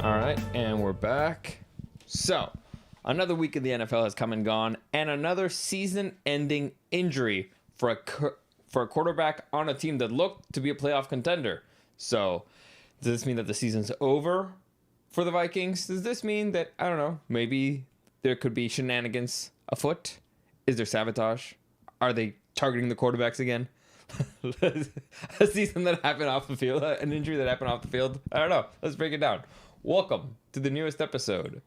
All right, and we're back. So, another week in the NFL has come and gone, and another season-ending injury for a quarterback on a team that looked to be a playoff contender. So, does this mean that the season's over for the Vikings? Does this mean that, I don't know, maybe there could be shenanigans afoot? Is there sabotage? Are they targeting the quarterbacks again? A season that happened off the field, an injury that happened off the field. I don't know. Let's break it down. Welcome to the newest episode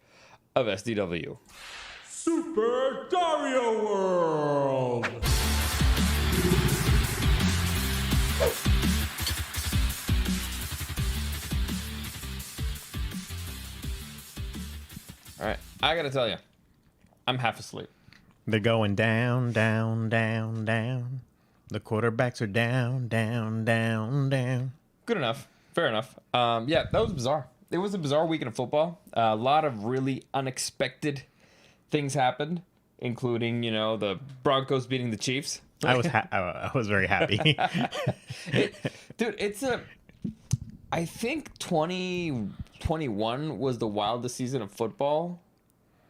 of SDW. Super Dario World! All right, I gotta tell you, I'm half asleep. They're going down, down, down, down. The quarterbacks are down, down, down, down. Good enough. Fair enough. Yeah, that was bizarre. It was a bizarre weekend of football. A lot of really unexpected things happened, including, the Broncos beating the Chiefs. I was very happy. I think 2021 was the wildest season of football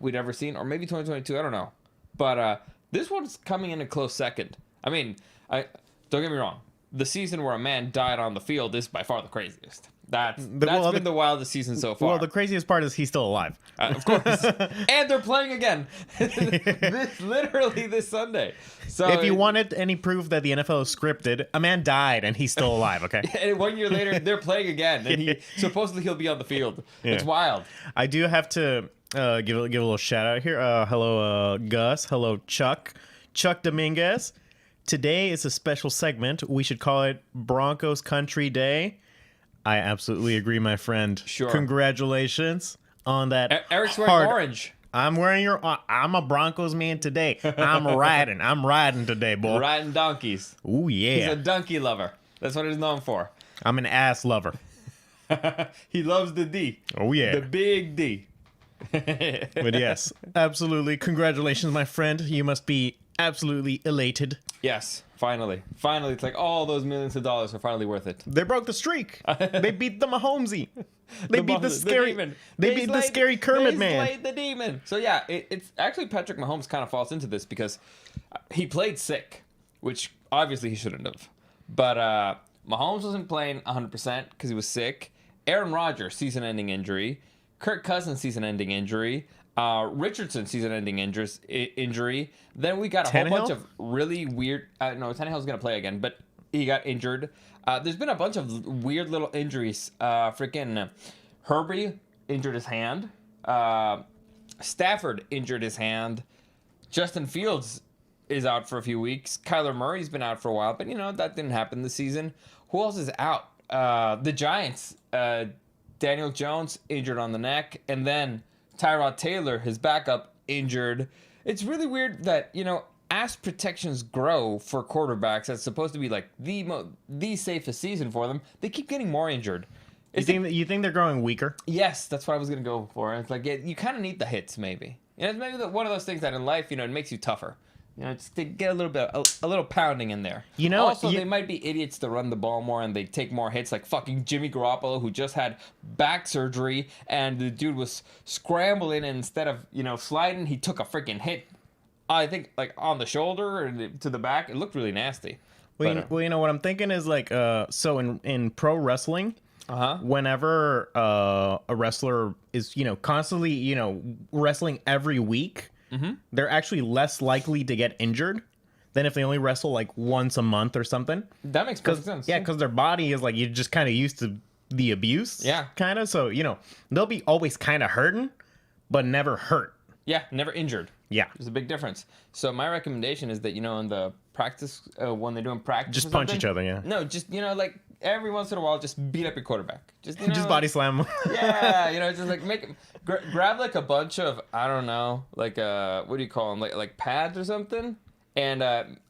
we'd ever seen, or maybe 2022. I don't know. But this one's coming in a close second. I mean, don't get me wrong. The season where a man died on the field is by far the craziest. That's been the wildest season so far. Well, the craziest part is he's still alive. Of course. And they're playing again. Literally this Sunday. So if you wanted any proof that the NFL is scripted, a man died and he's still alive, okay? And 1 year later, they're playing again. And supposedly he'll be on the field. Yeah. It's wild. I do have to give a little shout out here. Hello, Gus. Hello, Chuck Dominguez. Today is a special segment. We should call it Broncos Country Day. I absolutely agree, my friend. Sure. Congratulations on that. Eric's wearing orange. I'm a Broncos man today. I'm riding today, boy. Riding donkeys. Ooh, yeah. He's a donkey lover. That's what he's known for. I'm an ass lover. He loves the D. Oh, yeah. The big D. But yes, absolutely. Congratulations, my friend. You must be absolutely elated. Yes, finally. It's like all those millions of dollars are finally worth it. They broke the streak. They beat the Mahomesy. They beat the scary demon. They beat the scary Kermit man. They slayed the demon. So yeah, it's actually Patrick Mahomes kind of falls into this because he played sick, which obviously he shouldn't have. But Mahomes wasn't playing 100% because he was sick. Aaron Rodgers, season-ending injury. Kirk Cousins, season-ending injury. Richardson, season-ending injury. Then we got a whole bunch of really weird... no, Tannehill's going to play again, but he got injured. There's been a bunch of weird little injuries. Herbie injured his hand. Stafford injured his hand. Justin Fields is out for a few weeks. Kyler Murray's been out for a while, but, that didn't happen this season. Who else is out? The Giants. Daniel Jones injured on the neck. And then Tyrod Taylor, his backup, injured. It's really weird that, as protections grow for quarterbacks, that's supposed to be like the safest season for them, they keep getting more injured. You think they're growing weaker? Yes, that's what I was going to go for. It's like, you kind of need the hits, maybe. It's maybe one of those things that in life, it makes you tougher. Just to get a little pounding in there. Also, they might be idiots to run the ball more and they take more hits, like fucking Jimmy Garoppolo, who just had back surgery, and the dude was scrambling, and instead of, sliding, he took a freaking hit, I think, like, on the shoulder or to the back. It looked really nasty. Well, what I'm thinking is, like, so in pro wrestling, whenever a wrestler is, constantly, wrestling every week, they're actually less likely to get injured than if they only wrestle like once a month or something. That makes perfect sense. Yeah, because their body is like, you're just kind of used to the abuse. Yeah. Kind of. So, they'll be always kind of hurting, but never hurt. Yeah, never injured. Yeah. There's a big difference. So my recommendation is that, in the practice, when they're doing practice, just punch each other, yeah. No, just, like every once in a while, just beat up your quarterback. Just, just body slam. Yeah, just like grab like a bunch of, I don't know, like, what do you call them? Like pads or something. And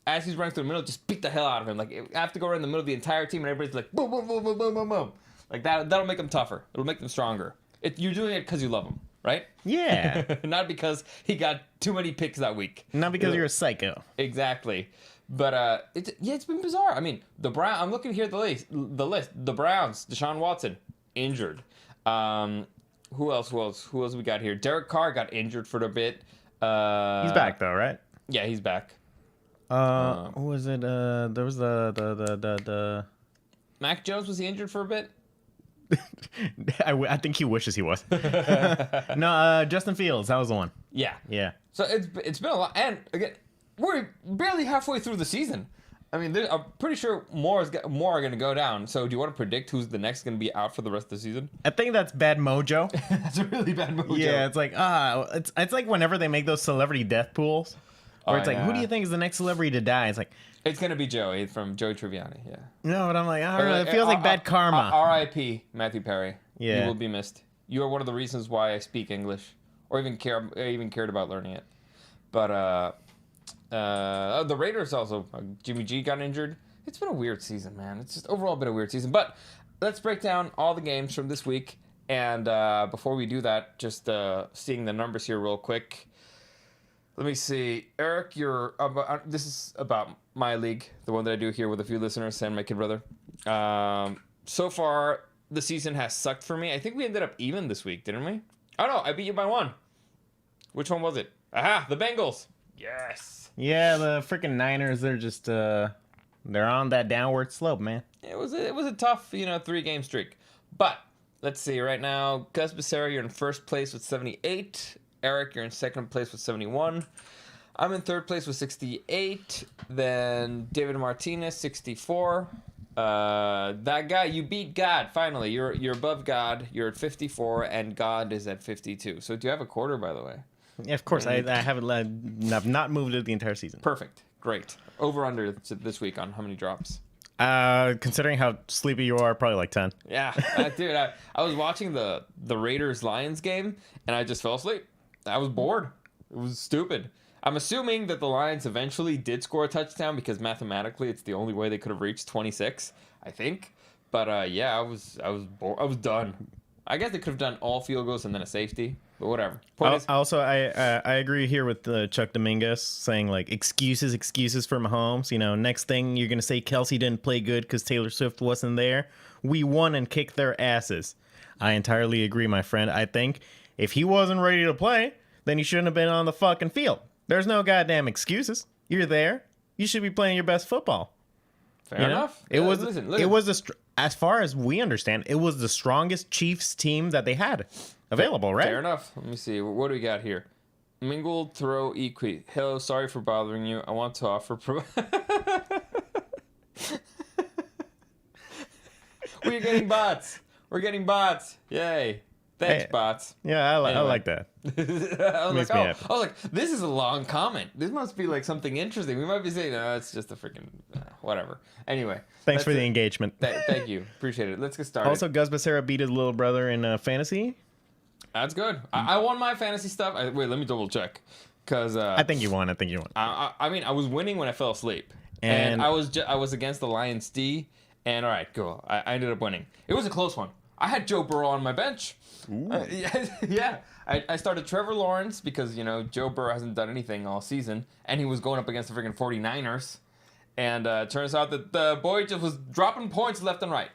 as he's running through the middle, just beat the hell out of him. Like, I have to go around the middle of the entire team and everybody's like, boom, boom, boom, boom, boom, boom, boom. Like that'll make them tougher. It'll make them stronger. You're doing it because you love them. Right? Yeah. Not because he got too many picks that week. Not because you're a psycho. Exactly. But it's been bizarre. I mean, I'm looking here at the list. The Browns, Deshaun Watson, injured. Who else we got here? Derek Carr got injured for a bit. He's back though, right? Yeah, he's back. Who was it? There was the Mac Jones, was he injured for a bit? I think he wishes he was. No, Justin Fields. That was the one. Yeah. Yeah. So it's been a lot, and again, we're barely halfway through the season. I mean, I'm pretty sure more are going to go down. So, do you want to predict who's the next going to be out for the rest of the season? I think that's bad mojo. That's a really bad mojo. Yeah, it's like it's like whenever they make those celebrity death pools, where it's like, who do you think is the next celebrity to die? It's like, it's going to be Joey from Joey Tribbiani. Yeah. No, but I'm like, I don't know. It feels like bad karma. R.I.P. Matthew Perry. Yeah. You will be missed. You are one of the reasons why I speak English, or even cared about learning it. But the Raiders also, Jimmy G got injured. It's been a weird season, man. It's just overall been a weird season. But let's break down all the games from this week. And before we do that, just seeing the numbers here real quick. Let me see. Eric, this is about my league, the one that I do here with a few listeners and my kid brother. So far, the season has sucked for me. I think we ended up even this week, didn't we? Oh, no, I beat you by one. Which one was it? Aha, the Bengals. Yes. Yeah, the freaking Niners, they're just, they're on that downward slope, man. It was a tough, 3-game streak. But, let's see, right now, Gus Becerra, you're in first place with 78. Eric, you're in second place with 71. I'm in third place with 68. Then David Martinez, 64. That guy, you beat God, finally. You're above God. You're at 54, and God is at 52. So do you have a quarter, by the way? Yeah, of course. I have not moved it the entire season. Perfect. Great. Over under this week on how many drops? Considering how sleepy you are, probably like 10. Yeah, dude. I was watching the Raiders-Lions game, and I just fell asleep. I was bored. It was stupid. I'm assuming that the Lions eventually did score a touchdown because mathematically it's the only way they could have reached 26, I think. But yeah, I was bored. I was done. I guess they could have done all field goals and then a safety, but whatever. I agree here with Chuck Dominguez saying like excuses for Mahomes. Next thing you're gonna say Kelsey didn't play good because Taylor Swift wasn't there. We won and kicked their asses. I entirely agree, my friend. I think if he wasn't ready to play, then he shouldn't have been on the fucking field. There's no goddamn excuses. You're there. You should be playing your best football. Fair enough. It was as far as we understand, it was the strongest Chiefs team that they had available, right? Fair enough. Let me see. What do we got here? Mingled throw equi. Hello, sorry for bothering you. I want to offer. We're getting bots. We're getting bots. Yay. Thanks, bots. Yeah, I like that. I was like, this is a long comment. This must be like something interesting. We might be saying, no, it's just a freaking whatever. Anyway. Thanks for the engagement. Thank you. Appreciate it. Let's get started. Also, Gus Becerra beat his little brother in fantasy. That's good. I won my fantasy stuff. Wait, let me double check. Because I think you won. I mean, I was winning when I fell asleep. And I was against the Lions D. And all right, cool. I ended up winning. It was a close one. I had Joe Burrow on my bench. Yeah. I started Trevor Lawrence because, Joe Burrow hasn't done anything all season. And he was going up against the freaking 49ers. And it turns out that the boy just was dropping points left and right.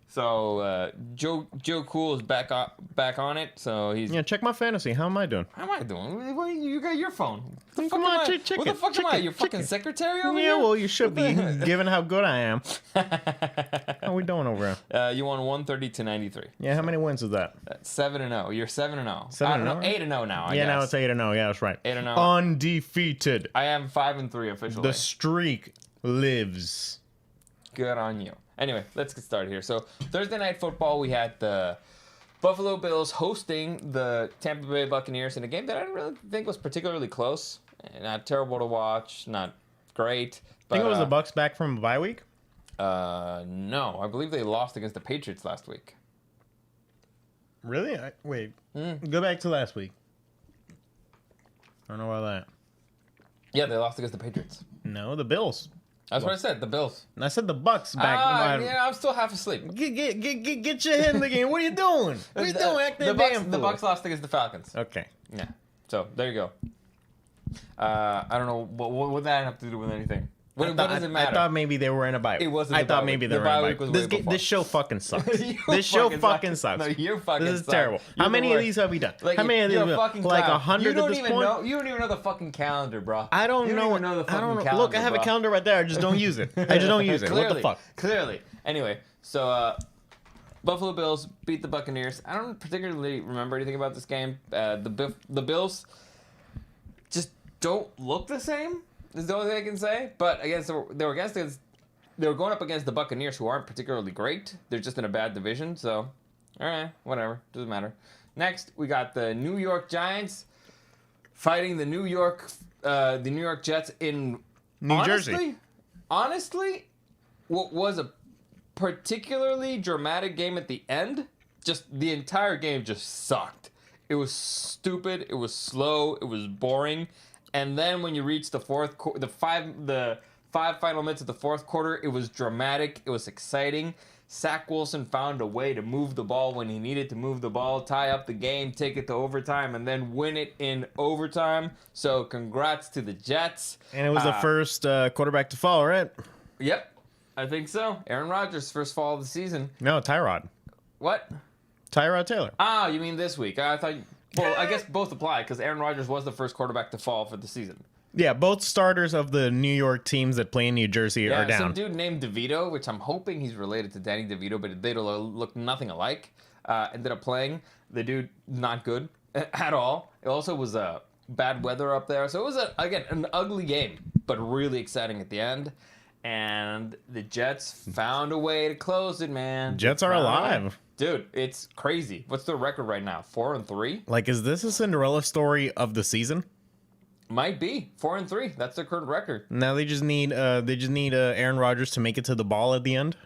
So Joe Cool is back on it. So he's check my fantasy. How am I doing? How am I doing? Well, you got your phone. Come on, check what the fuck am I? Your fucking secretary over here? Yeah, well, you should be, given how good I am. How we doing over here? You won 130 to 93. Yeah, how many wins is that? 7-0. You're 7-0. 7-0. 8-0 now. I guess. Now it's 8-0. Yeah, that's right. 8-0. Undefeated. I am 5-3 officially. The streak lives. Good on you. Anyway, let's get started here. So Thursday Night Football, we had the Buffalo Bills hosting the Tampa Bay Buccaneers in a game that I didn't really think was particularly close. Not terrible to watch, not great. But, think it was the Bucs back from a bye week? No, I believe they lost against the Patriots last week. Really? Wait. Go back to last week. I don't know about that. Yeah, they lost against the Patriots. No, the Bills. That's what I said, the Bills. I said the Bucs back. Yeah, I'm still half asleep. Get your head in the game. What are you doing? What are you doing? Acting the damn The Bucs lost against the Falcons. Okay. Yeah. So there you go. I don't know what would that have to do with anything. What does it matter? I thought maybe they were in a bye week. It wasn't. I thought maybe they were in a bye week. This show fucking sucks. This show fucking sucks. No, you fucking This is suck. terrible. How many of these have we done? How many of these have we done? Like 100 at this point? You don't even know the fucking calendar, bro. I don't You know. even know the I don't fucking know. Look, I calendar, have a bro. calendar right there. I just don't use it. I just don't use it. What the fuck? Clearly. Anyway, so Buffalo Bills beat the Buccaneers. I don't particularly remember anything about this game. The Bills just don't look the same. Is the only thing I can say. But they were going up against the Buccaneers, who aren't particularly great. They're just in a bad division. So, all right, whatever, doesn't matter. Next, we got the New York Giants fighting the New York Jets in New Jersey. Honestly, what was a particularly dramatic game at the end, just the entire game just sucked. It was stupid. It was slow. It was boring. And then when you reach the five final minutes of the fourth quarter, it was dramatic. It was exciting. Zach Wilson found a way to move the ball when he needed to move the ball, tie up the game, take it to overtime, and then win it in overtime. So congrats to the Jets. And it was the first quarterback to fall, right? Yep, I think so. Aaron Rodgers' first fall of the season. No, Tyrod. What? Tyrod Taylor. Ah, you mean this week? I thought. Well, I guess both apply because Aaron Rodgers was the first quarterback to fall for the season. Yeah, both starters of the New York teams that play in New Jersey are down. Some dude named DeVito, which I'm hoping he's related to Danny DeVito, but they look nothing alike. Ended up playing. The dude, not good at all. It also was bad weather up there. So it was, again, an ugly game, but really exciting at the end. And the Jets found a way to close it, man. Jets are alive. Dude, it's crazy. What's their record right now? 4-3? Like, is this a Cinderella story of the season? Might be 4-3. That's their current record. Now they just need Aaron Rodgers to make it to the ball at the end.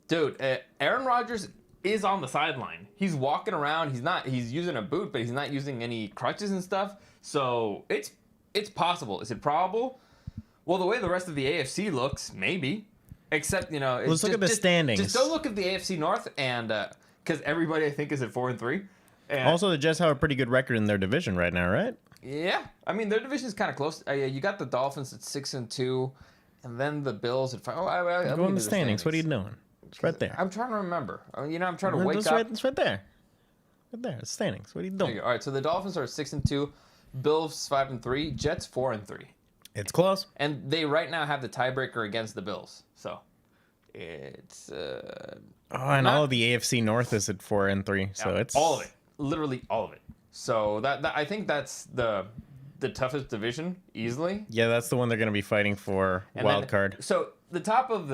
Dude, Aaron Rodgers is on the sideline. He's walking around. He's using a boot, but he's not using any crutches and stuff. So it's possible. Is it probable? Well, the way the rest of the AFC looks, maybe. Except, let's look at the standings. Just don't look at the AFC North, and because everybody I think is at 4-3. And also, the Jets have a pretty good record in their division right now, right? Yeah, I mean their division is kind of close. You got the Dolphins at 6-2, and then the Bills at 5. Oh, go in the standings. What are you doing? It's right there. I'm trying to remember. I'm trying to wake up. It's right there. Right there. It's standings. What are you doing? All right, so the Dolphins are 6-2, Bills 5-3, Jets 4-3. It's close. And they right now have the tiebreaker against the Bills. So it's and all of the AFC North is at 4-3. So it's all of it. Literally all of it. So that I think that's the toughest division easily. Yeah, that's the one they're going to be fighting for wild card. So the top of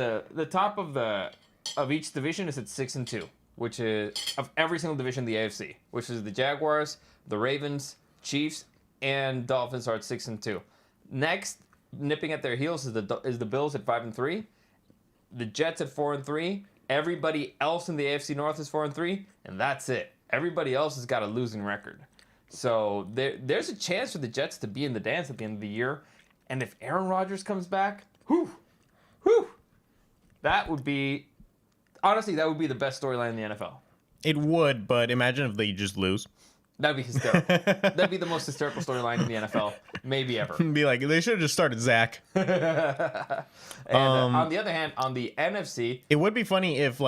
each division is at 6-2, which is of every single division in the AFC, which is the Jaguars, the Ravens, Chiefs, and Dolphins are at 6-2. Next, nipping at their heels is the Bills at 5-3, the Jets at 4-3. Everybody else in the AFC North is 4-3, and that's it. Everybody else has got a losing record. So there's a chance for the Jets to be in the dance at the end of the year. And if Aaron Rodgers comes back, that would be the best storyline in the NFL. It would, but imagine if they just lose. That'd be hysterical. That'd be the most hysterical storyline in the NFL, maybe ever. Be like, they should have just started Zach. And on the other hand, on the NFC, it would be funny if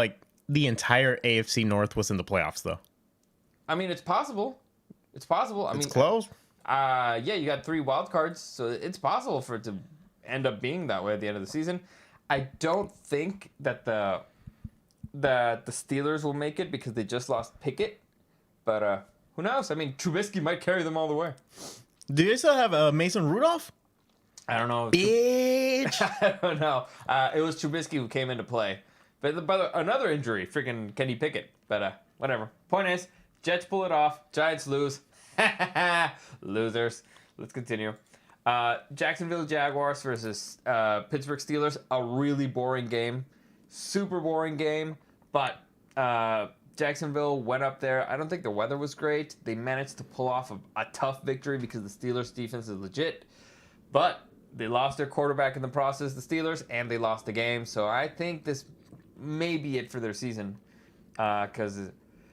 the entire AFC North was in the playoffs, though. I mean, it's possible. It's possible. It's close. Yeah, you got 3 wild cards, so it's possible for it to end up being that way at the end of the season. I don't think that the Steelers will make it because they just lost Pickett, but who knows? I mean, Trubisky might carry them all the way. Do they still have Mason Rudolph? I don't know. Bitch. I don't know. It was Trubisky who came into play, but another injury, freaking Kenny Pickett. But whatever. Point is, Jets pull it off. Giants lose. Losers. Let's continue. Jacksonville Jaguars versus Pittsburgh Steelers. A really boring game. Super boring game. But Jacksonville went up there. I don't think the weather was great. They managed to pull off a tough victory because the Steelers' defense is legit. But they lost their quarterback in the process, the Steelers, and they lost the game. So I think this may be it for their season. Because...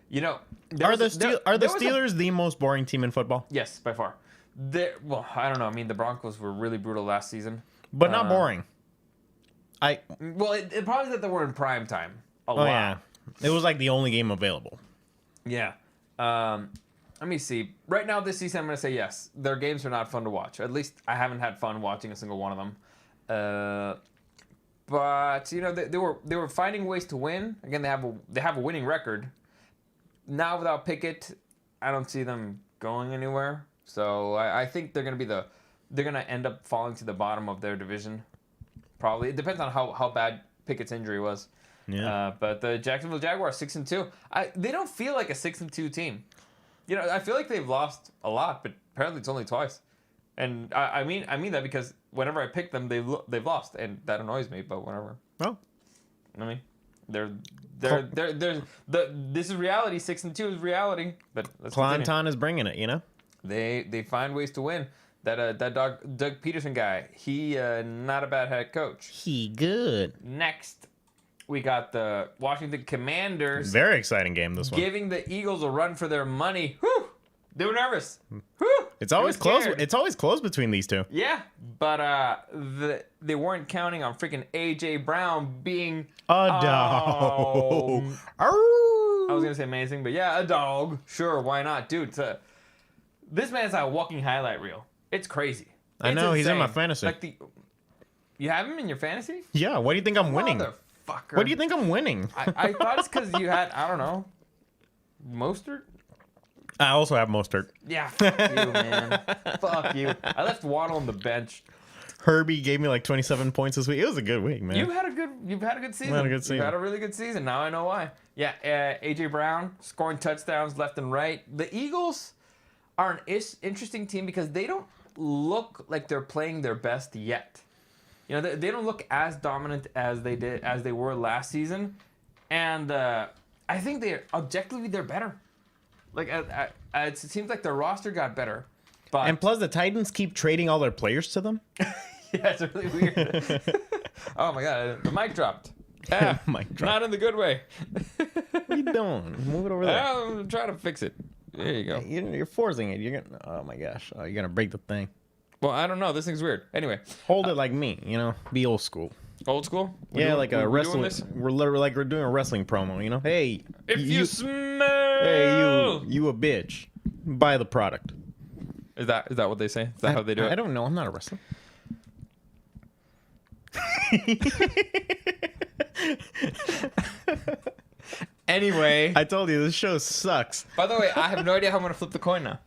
are the Steelers the most boring team in football? Yes, by far. Well, I don't know. I mean, the Broncos were really brutal last season. But not boring. Well, it probably is that they were in prime time a lot. Yeah. It was like the only game available. Yeah. Let me see. Right now, this season, I'm going to say yes. Their games are not fun to watch. At least I haven't had fun watching a single one of them. But you know, they were finding ways to win. Again, they have a winning record. Now without Pickett, I don't see them going anywhere. So I think they're gonna end up falling to the bottom of their division. Probably. It depends on how bad Pickett's injury was. Yeah. But the Jacksonville Jaguars 6-2. They don't feel like a 6-2 team. You know, I feel like they've lost a lot, but apparently it's only twice. And I mean that because whenever I pick them, they've lost, and that annoys me. But whatever. Oh. I mean, this is reality. 6-2 is reality. But Clanton is bringing it. You know. They find ways to win. That Doug Peterson guy, he not a bad head coach. He good. Next, we got the Washington Commanders. Very exciting game, this one. Giving the Eagles a run for their money. Whew! They were nervous. Whew! It's always close. Scared. It's always close between these two. Yeah, but they weren't counting on freaking AJ Brown being A dog. I was gonna say amazing, but yeah, a dog. Sure, why not, dude? This man's a walking highlight reel. It's crazy. I know, he's in my fantasy. Like you have him in your fantasy? Yeah. Why do you think I'm winning? Motherfucker. What do you think I'm winning? I thought it's because you had, I don't know, Mostert? I also have Mostert. Yeah, fuck you, man. Fuck you. I left Waddle on the bench. Herbie gave me like 27 points this week. It was a good week, man. You've had a good season. You've had a really good season. Now I know why. Yeah, AJ Brown scoring touchdowns left and right. The Eagles are an interesting team because they don't look like they're playing their best yet. You know, they don't look as dominant as they were last season, and I think they're better. Like it seems like their roster got better, but And plus, the Titans keep trading all their players to them. yeah, it's really weird. Oh my god, the mic dropped. Ah, Mic drop. Not in the good way. What are you doing? Move it over there. I'm trying to fix it. There you go. You're forcing it. You're gonna. Oh my gosh. You're gonna break the thing. Well, I don't know. This thing's weird. Anyway, Hold it like me. You know. Be old school. old school. Like a we're wrestling. doing this? We're literally like we're doing a wrestling promo. You know. Hey. If you smell. Hey, you a bitch. Buy the product. Is that what they say? Is that how they do it? I don't know. I'm not a wrestler. Anyway, I told you this show sucks. by the way, I have no idea how I'm gonna flip the coin now.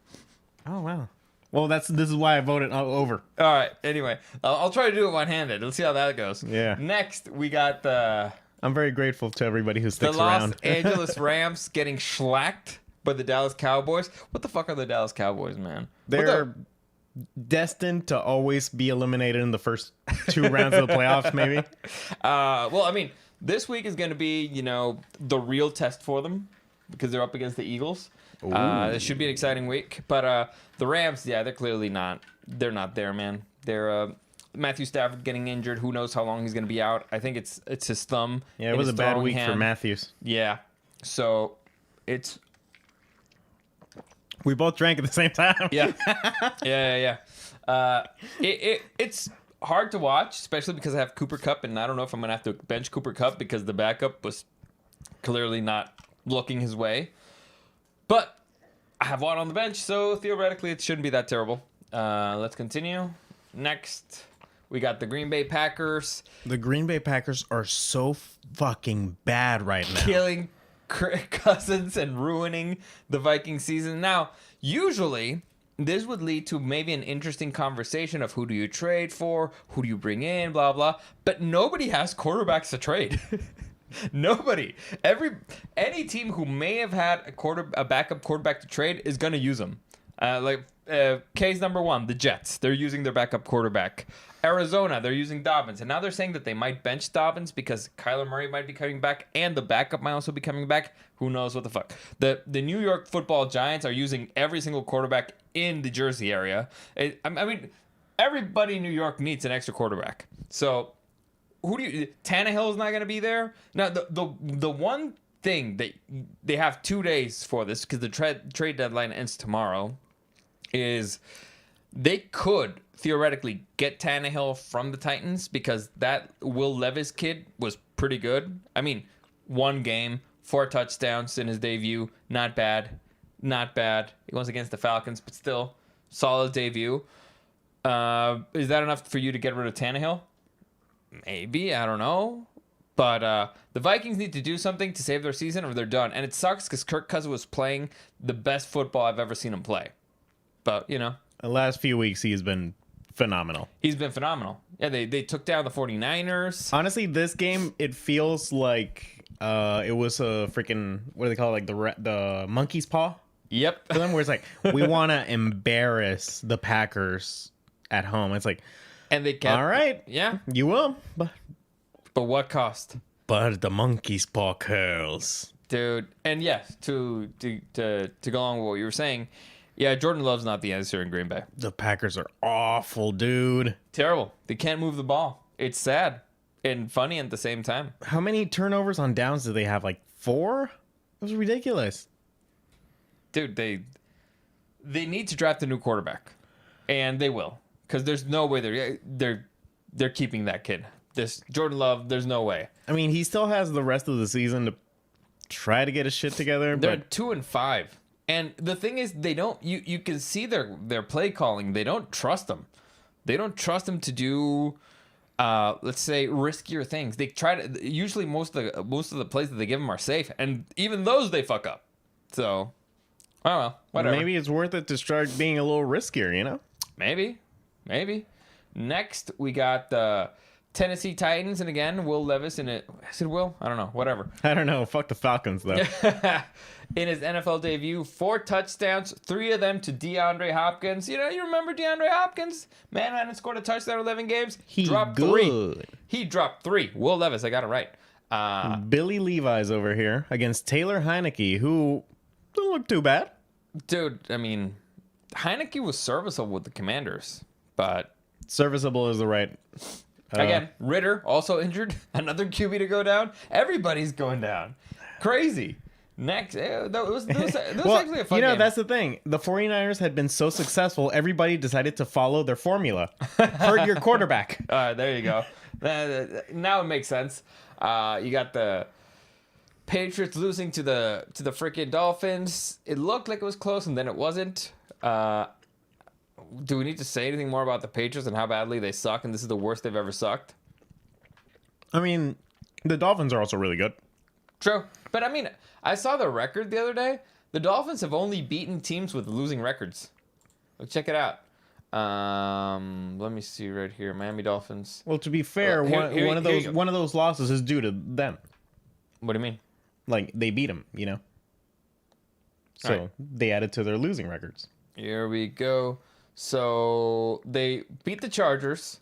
Oh wow. Well, this is why I voted over. All right. Anyway, I'll try to do it one-handed. Let's see how that goes. Yeah. Next, we got the I'm very grateful to everybody who sticks Los around. Angeles Rams getting shellacked by the Dallas Cowboys. What the fuck are the Dallas Cowboys, man? They're destined to always be eliminated in the first 2 rounds of the playoffs, maybe. Well, I mean, this week is going to be, you know, the real test for them because they're up against the Eagles. This should be an exciting week. But the Rams, yeah, they're clearly not. They're not there, man. They're Matthew Stafford getting injured. Who knows how long he's going to be out? I think it's his thumb. Yeah, it was a bad week for Matthews. Yeah. So it's. We both drank at the same time. Yeah. Yeah. It's hard to watch, especially because I have Cooper Kupp, and I don't know if I'm gonna have to bench Cooper Kupp because the backup was clearly not looking his way. But I have one on the bench, so theoretically it shouldn't be that terrible. Let's continue. Next, we got the Green Bay Packers. The Green Bay Packers are so fucking bad right now. Killing Kirk Cousins and ruining the Viking season. Now, usually this would lead to maybe an interesting conversation of who do you trade for, who do you bring in, blah blah. But nobody has quarterbacks to trade. Nobody. Any team who may have had a backup quarterback to trade is gonna use them. Case number 1, the Jets. They're using their backup quarterback. Arizona, they're using Dobbins. And now they're saying that they might bench Dobbins because Kyler Murray might be coming back and the backup might also be coming back. Who knows what the fuck. The New York Football Giants are using every single quarterback in the Jersey area. I mean, everybody in New York needs an extra quarterback. So Tannehill's not going to be there. Now, the one thing that they have 2 days for this because the trade deadline ends tomorrow is they could theoretically get Tannehill from the Titans because that Will Levis kid was pretty good. I mean, 1 game, 4 touchdowns in his debut. Not bad. Not bad. He was against the Falcons, but still, solid debut. Is that enough for you to get rid of Tannehill? Maybe. I don't know. But the Vikings need to do something to save their season or they're done. And it sucks because Kirk Cousins was playing the best football I've ever seen him play. But, the last few weeks, he's been phenomenal. He's been phenomenal. Yeah, they took down the 49ers. Honestly, this game, it feels like it was a freaking, what do they call it? Like the monkey's paw? Yep. For them, where it's like, we want to embarrass the Packers at home. It's like, and they kept, all right. Yeah. You will. But what cost? But the monkey's paw curls. Dude. And yes, to go along with what you were saying, yeah, Jordan Love's not the answer in Green Bay. The Packers are awful, dude. Terrible. They can't move the ball. It's sad and funny at the same time. How many turnovers on downs do they have? Like 4? It was ridiculous. Dude, they need to draft a new quarterback. And they will. Because there's no way they're keeping that kid. This Jordan Love, there's no way. I mean, he still has the rest of the season to try to get his shit together. They're but 2-5. And the thing is, they don't. You can see their play calling. They don't trust them. They don't trust them to do, let's say, riskier things. They try to. Usually, most of the plays that they give them are safe, and even those they fuck up. So, oh well, whatever. Maybe it's worth it to start being a little riskier. Maybe. Next, we got the Tennessee Titans, and again, Will Levis in it. Is it Will? I don't know. Whatever. I don't know. Fuck the Falcons, though. In his NFL debut, 4 touchdowns, 3 of them to DeAndre Hopkins. You remember DeAndre Hopkins? Man hadn't scored a touchdown in 11 games. He dropped good. 3. He dropped 3. Will Levis, I got it right. Billy Levi's over here against Taylor Heineke, who doesn't look too bad. Dude, I mean, Heineke was serviceable with the Commanders, but... Serviceable is the right... Again, Ritter also injured. Another QB to go down. Everybody's going down. Crazy. Next, that was actually a fun game. That's the thing. The 49ers had been so successful, everybody decided to follow their formula. Hurt your quarterback. There you go. Now it makes sense. You got the Patriots losing to the freaking Dolphins. It looked like it was close, and then it wasn't. Do we need to say anything more about the Patriots and how badly they suck, and this is the worst they've ever sucked? I mean, the Dolphins are also really good. True. But, I mean, I saw the record the other day. The Dolphins have only beaten teams with losing records. Check it out. Let me see right here. Miami Dolphins. Well, to be fair, one of those losses is due to them. What do you mean? Like, they beat them, So, right. They added to their losing records. Here we go. So, they beat the Chargers.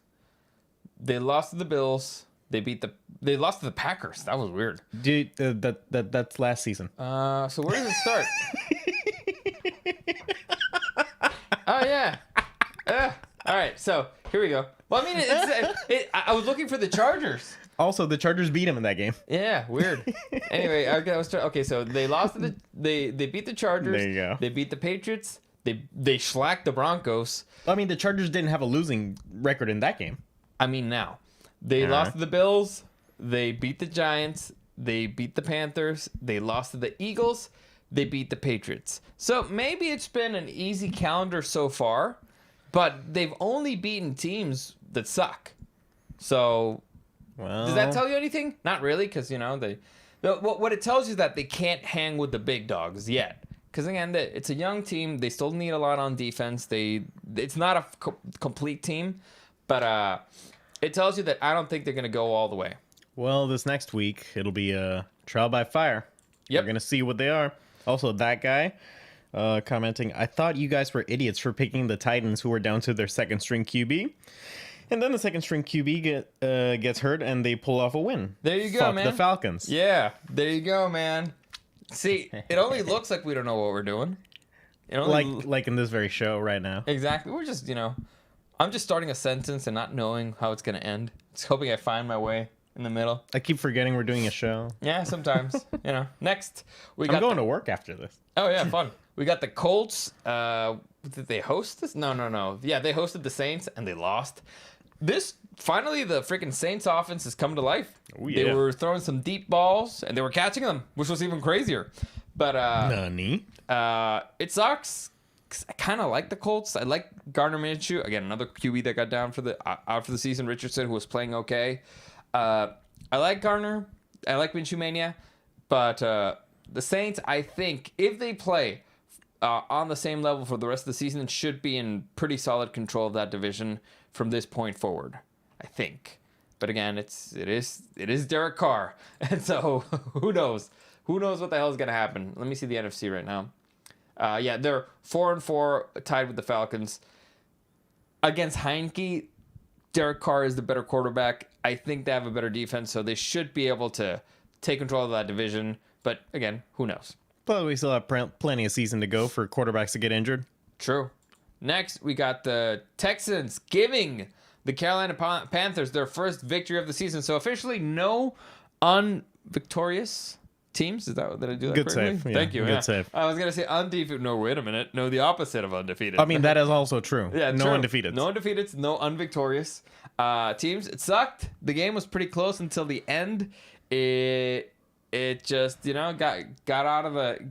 They lost to the Bills. They lost to the Packers. That was weird. Dude, that's last season. So where does it start? Oh yeah. All right. So here we go. Well, I mean, I was looking for the Chargers. Also, the Chargers beat him in that game. Yeah, weird. Anyway, okay. So they lost to they beat the Chargers. There you go. They beat the Patriots. They shellacked the Broncos. I mean, the Chargers didn't have a losing record in that game. I mean, now. They lost to the Bills. They beat the Giants. They beat the Panthers. They lost to the Eagles. They beat the Patriots. So maybe it's been an easy calendar so far, but they've only beaten teams that suck. So does that tell you anything? Not really, because, what it tells you is that they can't hang with the big dogs yet. Because, again, it's a young team. They still need a lot on defense. It's not a complete team, but... it tells you that I don't think they're going to go all the way. Well, this next week, it'll be a trial by fire. Yep. We're going to see what they are. Also, that guy commenting, I thought you guys were idiots for picking the Titans who were down to their second-string QB. And then the second-string QB gets hurt, and they pull off a win. There you go, Fuck man. the Falcons. Yeah, there you go, man. See, it only looks like we don't know what we're doing. Like in this very show right now. Exactly. We're just, I'm just starting a sentence and not knowing how it's going to end. Just hoping I find my way in the middle. I keep forgetting we're doing a show. Yeah, sometimes. Next, I'm going to work after this. Oh, yeah, fun. We got the Colts did they host this? No. Yeah, they hosted the Saints and they lost. Finally, the freaking Saints offense has come to life. Oh, yeah. They were throwing some deep balls and they were catching them, which was even crazier. But Nani? it sucks. 'Cause I kind of like the Colts. I like Gardner Minshew. Again, another QB that got down out for the season. Richardson, who was playing okay. I like Gardner. I like Minshew Mania. But the Saints, I think, if they play on the same level for the rest of the season, should be in pretty solid control of that division from this point forward, I think. But again, it is Derek Carr. And so who knows? Who knows what the hell is going to happen? Let me see the NFC right now. Yeah, they're 4-4, tied with the Falcons. Against Heineke, Derek Carr is the better quarterback. I think they have a better defense, so they should be able to take control of that division. But again, who knows? But we still have plenty of season to go for quarterbacks to get injured. True. Next, we got the Texans giving the Carolina Panthers their first victory of the season. So officially, no unvictorious teams. Is that did I do that Good correctly? save. Yeah, Thank you. Good save. I was gonna say undefeated. No, wait a minute. No, the opposite of undefeated. I mean, that is also true. Yeah, no true. undefeated. No undefeated. No unvictorious teams. It sucked. The game was pretty close until the end. It just got out of the.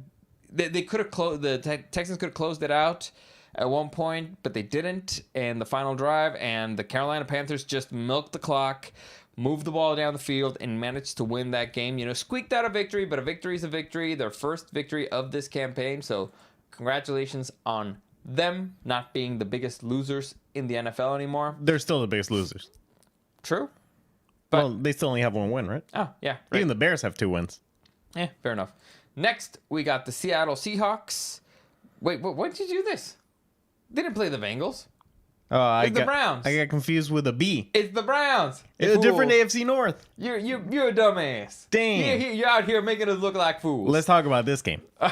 They could have closed. The Texans could have closed it out at one point, but they didn't. And the final drive, and the Carolina Panthers just milked the clock, moved the ball down the field, and managed to win that game. Squeaked out a victory, but a victory is a victory. Their first victory of this campaign. So congratulations on them not being the biggest losers in the NFL anymore. They're still the biggest losers. True. Well, they still only have one win, right? Oh, yeah. Right. Even the Bears have 2 wins. Yeah, fair enough. Next, we got the Seattle Seahawks. Wait, when did you do this? They didn't play the Bengals. It's the Browns. I got confused with a B. It's the Browns. It's a different AFC North. You're a dumbass. Damn. You're out here making us look like fools. Let's talk about this game. The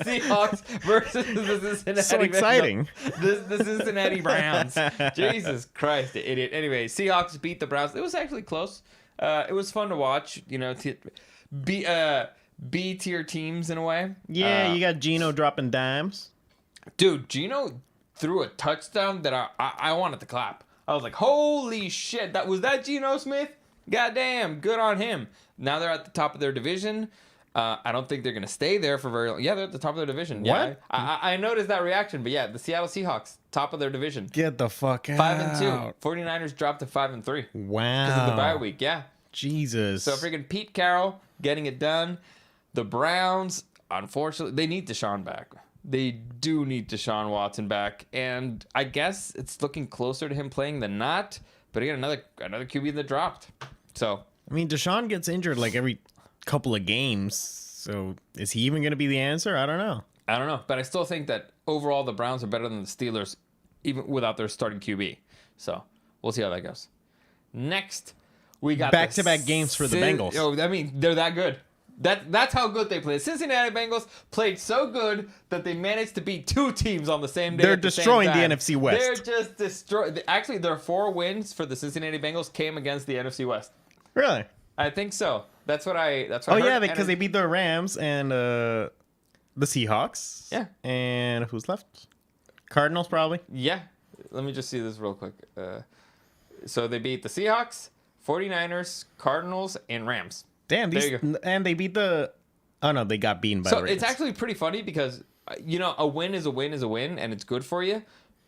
Seahawks versus the Cincinnati So exciting. The Cincinnati Browns. Jesus Christ, idiot. Anyway, Seahawks beat the Browns. It was actually close. It was fun to watch. B-tier teams in a way. Yeah, you got Geno dropping dimes. Dude, Geno threw a touchdown that I wanted to clap. I was like, holy shit, was that Geno Smith? Goddamn, good on him. Now they're at the top of their division. I don't think they're going to stay there for very long. Yeah, they're at the top of their division. Yeah, What? I noticed that reaction, but yeah, the Seattle Seahawks, top of their division. Get the fuck out. 5-2. 49ers dropped to 5-3. Wow. Because of the bye week, yeah. Jesus. So freaking Pete Carroll getting it done. The Browns, unfortunately, they need Deshaun back. They do need Deshaun Watson back, and I guess it's looking closer to him playing than not. But again, another QB that dropped. So I mean, Deshaun gets injured like every couple of games. So is he even going to be the answer? I don't know. But I still think that overall the Browns are better than the Steelers, even without their starting QB. So we'll see how that goes. Next, we got back-to-back games for the Bengals. Oh, I mean, they're that good. That's how good they play. The Cincinnati Bengals played so good that they managed to beat 2 teams on the same day. They're destroying the NFC West. They're just destroying. Actually, their 4 wins for the Cincinnati Bengals came against the NFC West. Really? I think so. That's what I Oh heard. yeah, because they beat the Rams and the Seahawks. Yeah. And who's left? Cardinals probably. Yeah. Let me just see this real quick. So they beat the Seahawks, 49ers, Cardinals, and Rams. Damn, and they beat the. Oh no, they got beaten by the Ravens. So it's actually pretty funny because a win is a win is a win, and it's good for you.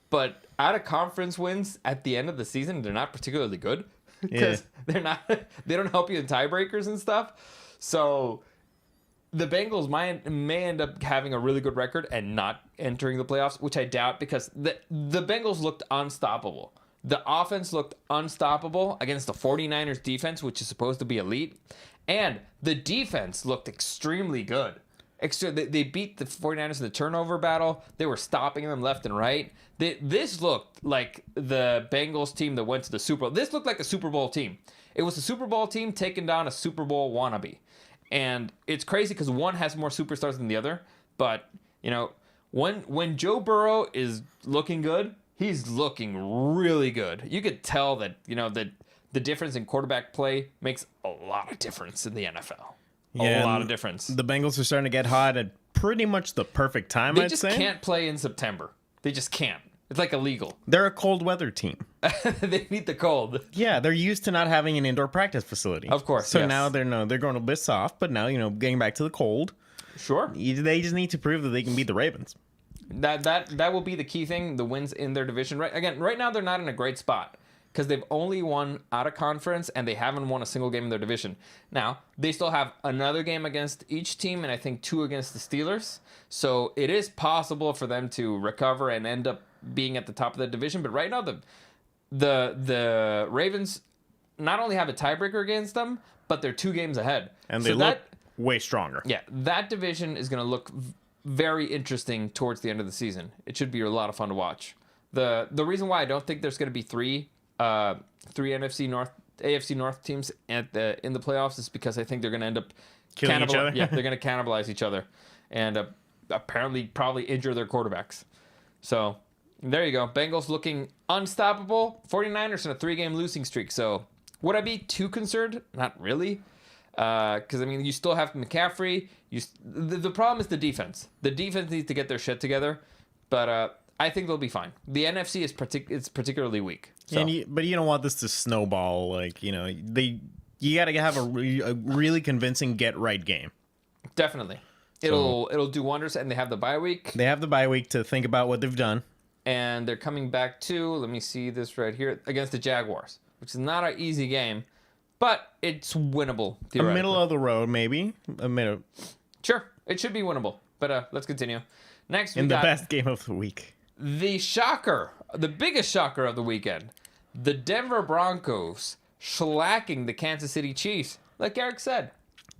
But out of conference wins at the end of the season, they're not particularly good because they don't help you in tiebreakers and stuff. So the Bengals may end up having a really good record and not entering the playoffs, which I doubt because the Bengals looked unstoppable. The offense looked unstoppable against the 49ers defense, which is supposed to be elite. And the defense looked extremely good. They beat the 49ers in the turnover battle. They were stopping them left and right. This looked like the Bengals team that went to the Super Bowl. This looked like a Super Bowl team. It was a Super Bowl team taking down a Super Bowl wannabe. And it's crazy because one has more superstars than the other. But, when Joe Burrow is looking good, he's looking really good. You could tell that, the difference in quarterback play makes a lot of difference in the NFL. a lot of difference. The Bengals are starting to get hot at pretty much the perfect time, They I'd just say. can't play in September. They just can't. It's like illegal. They're a cold weather team. They need the cold. Yeah, they're used to not having an indoor practice facility. Of course, So yes. now they're going a bit soft, but now, getting back to the cold. Sure. They just need to prove that they can beat the Ravens. That will be the key thing, the wins in their division. Right now they're not in a great spot because they've only won out of conference and they haven't won a single game in their division. Now, they still have another game against each team and I think 2 against the Steelers. So it is possible for them to recover and end up being at the top of the division. But right now the Ravens not only have a tiebreaker against them, but they're 2 games ahead. And they look way stronger. Yeah, that division is going to look very interesting towards the end of the season. It should be a lot of fun to watch. The reason why I don't think there's going to be three AFC North teams in the playoffs is because I think they're going to end up Killing each other? Yeah, they're going to cannibalize each other and apparently probably injure their quarterbacks. So there you go. Bengals looking unstoppable. 49ers in a 3-game losing streak. So would I be too concerned? Not really. Because, you still have McCaffrey. The problem is the defense. The defense needs to get their shit together. But I think they'll be fine. The NFC is particularly weak. So. But you don't want this to snowball. You got to have a really convincing get-right game. Definitely. It'll do wonders, and they have the bye week. They have the bye week to think about what they've done. And they're coming back to, let me see this right here, against the Jaguars, which is not an easy game. But it's winnable, theoretically. A middle of the road, maybe. Sure, it should be winnable. But let's continue. Next, we got the best game of the week. The shocker, the biggest shocker of the weekend. The Denver Broncos shellacking the Kansas City Chiefs. Like Eric said,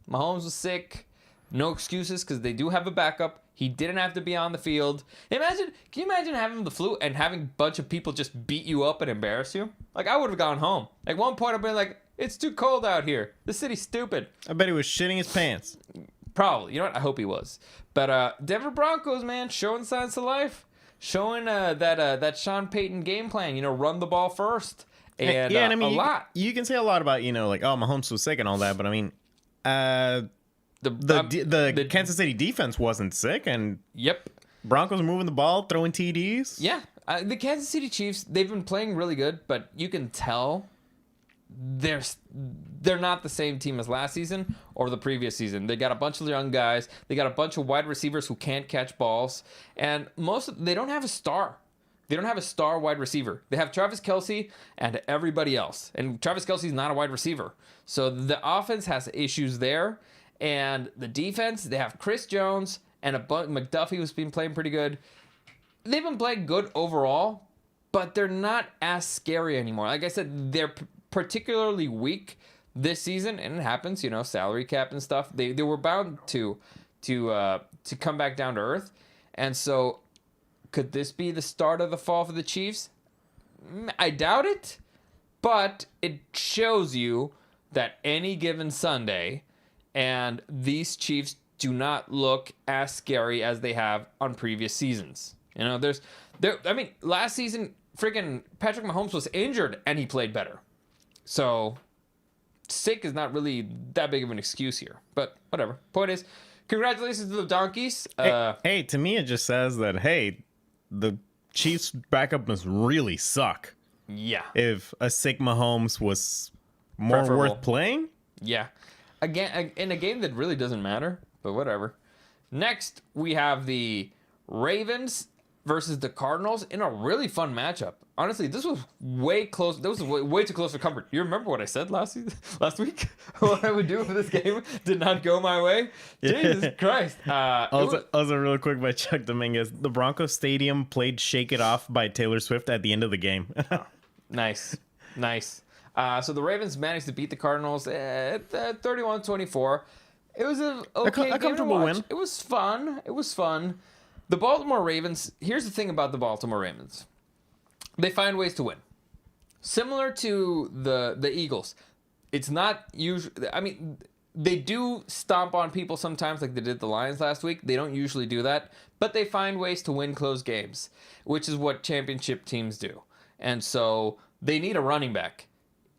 Mahomes was sick. No excuses because they do have a backup. He didn't have to be on the field. Can you imagine having the flu and having a bunch of people just beat you up and embarrass you? Like, I would have gone home. Like, one point I've been like, it's too cold out here. The city's stupid. I bet he was shitting his pants. Probably. You know what? I hope he was. But Denver Broncos, man, showing signs of life. Showing that Sean Payton game plan. Run the ball first. And yeah, and a lot. You can say a lot about, Mahomes was sick and all that, but the Kansas City defense wasn't sick, and yep, Broncos moving the ball, throwing TDs. Yeah, the Kansas City Chiefs, they've been playing really good, but you can tell they're not the same team as last season or the previous season. They got a bunch of young guys. They got a bunch of wide receivers who can't catch balls, and they don't have a star. They don't have a star wide receiver. They have Travis Kelce and everybody else, and Travis Kelce's not a wide receiver. So the offense has issues there. And the defense, they have Chris Jones and McDuffie, who's been playing pretty good. They've been playing good overall, but they're not as scary anymore. Like I said, they're particularly weak this season, and it happens, salary cap and stuff. They were bound to come back down to earth. And so, could this be the start of the fall for the Chiefs? I doubt it, but it shows you that any given Sunday, and these Chiefs do not look as scary as they have on previous seasons. Last season, freaking Patrick Mahomes was injured and he played better. So, sick is not really that big of an excuse here. But whatever. Point is, congratulations to the Donkeys. Hey, to me it just says that, hey, the Chiefs' backup must really suck. Yeah. If a sick Mahomes was more Preferable. worth playing. Yeah. Again, in a game that really doesn't matter, but whatever. Next, we have the Ravens versus the Cardinals in a really fun matchup. Honestly, this was way close. This was way too close for comfort. You remember what I said last week? What I would do if this game did not go my way? Jesus Christ. Also, real quick by Chuck Dominguez, the Broncos Stadium played Shake It Off by Taylor Swift at the end of the game. Nice. So the Ravens managed to beat the Cardinals at 31-24. It was a comfortable win. It was fun. The Baltimore Ravens, here's the thing about the Baltimore Ravens. They find ways to win. Similar to the Eagles. It's not usually, they do stomp on people sometimes like they did the Lions last week. They don't usually do that, but they find ways to win close games, which is what championship teams do. And so they need a running back.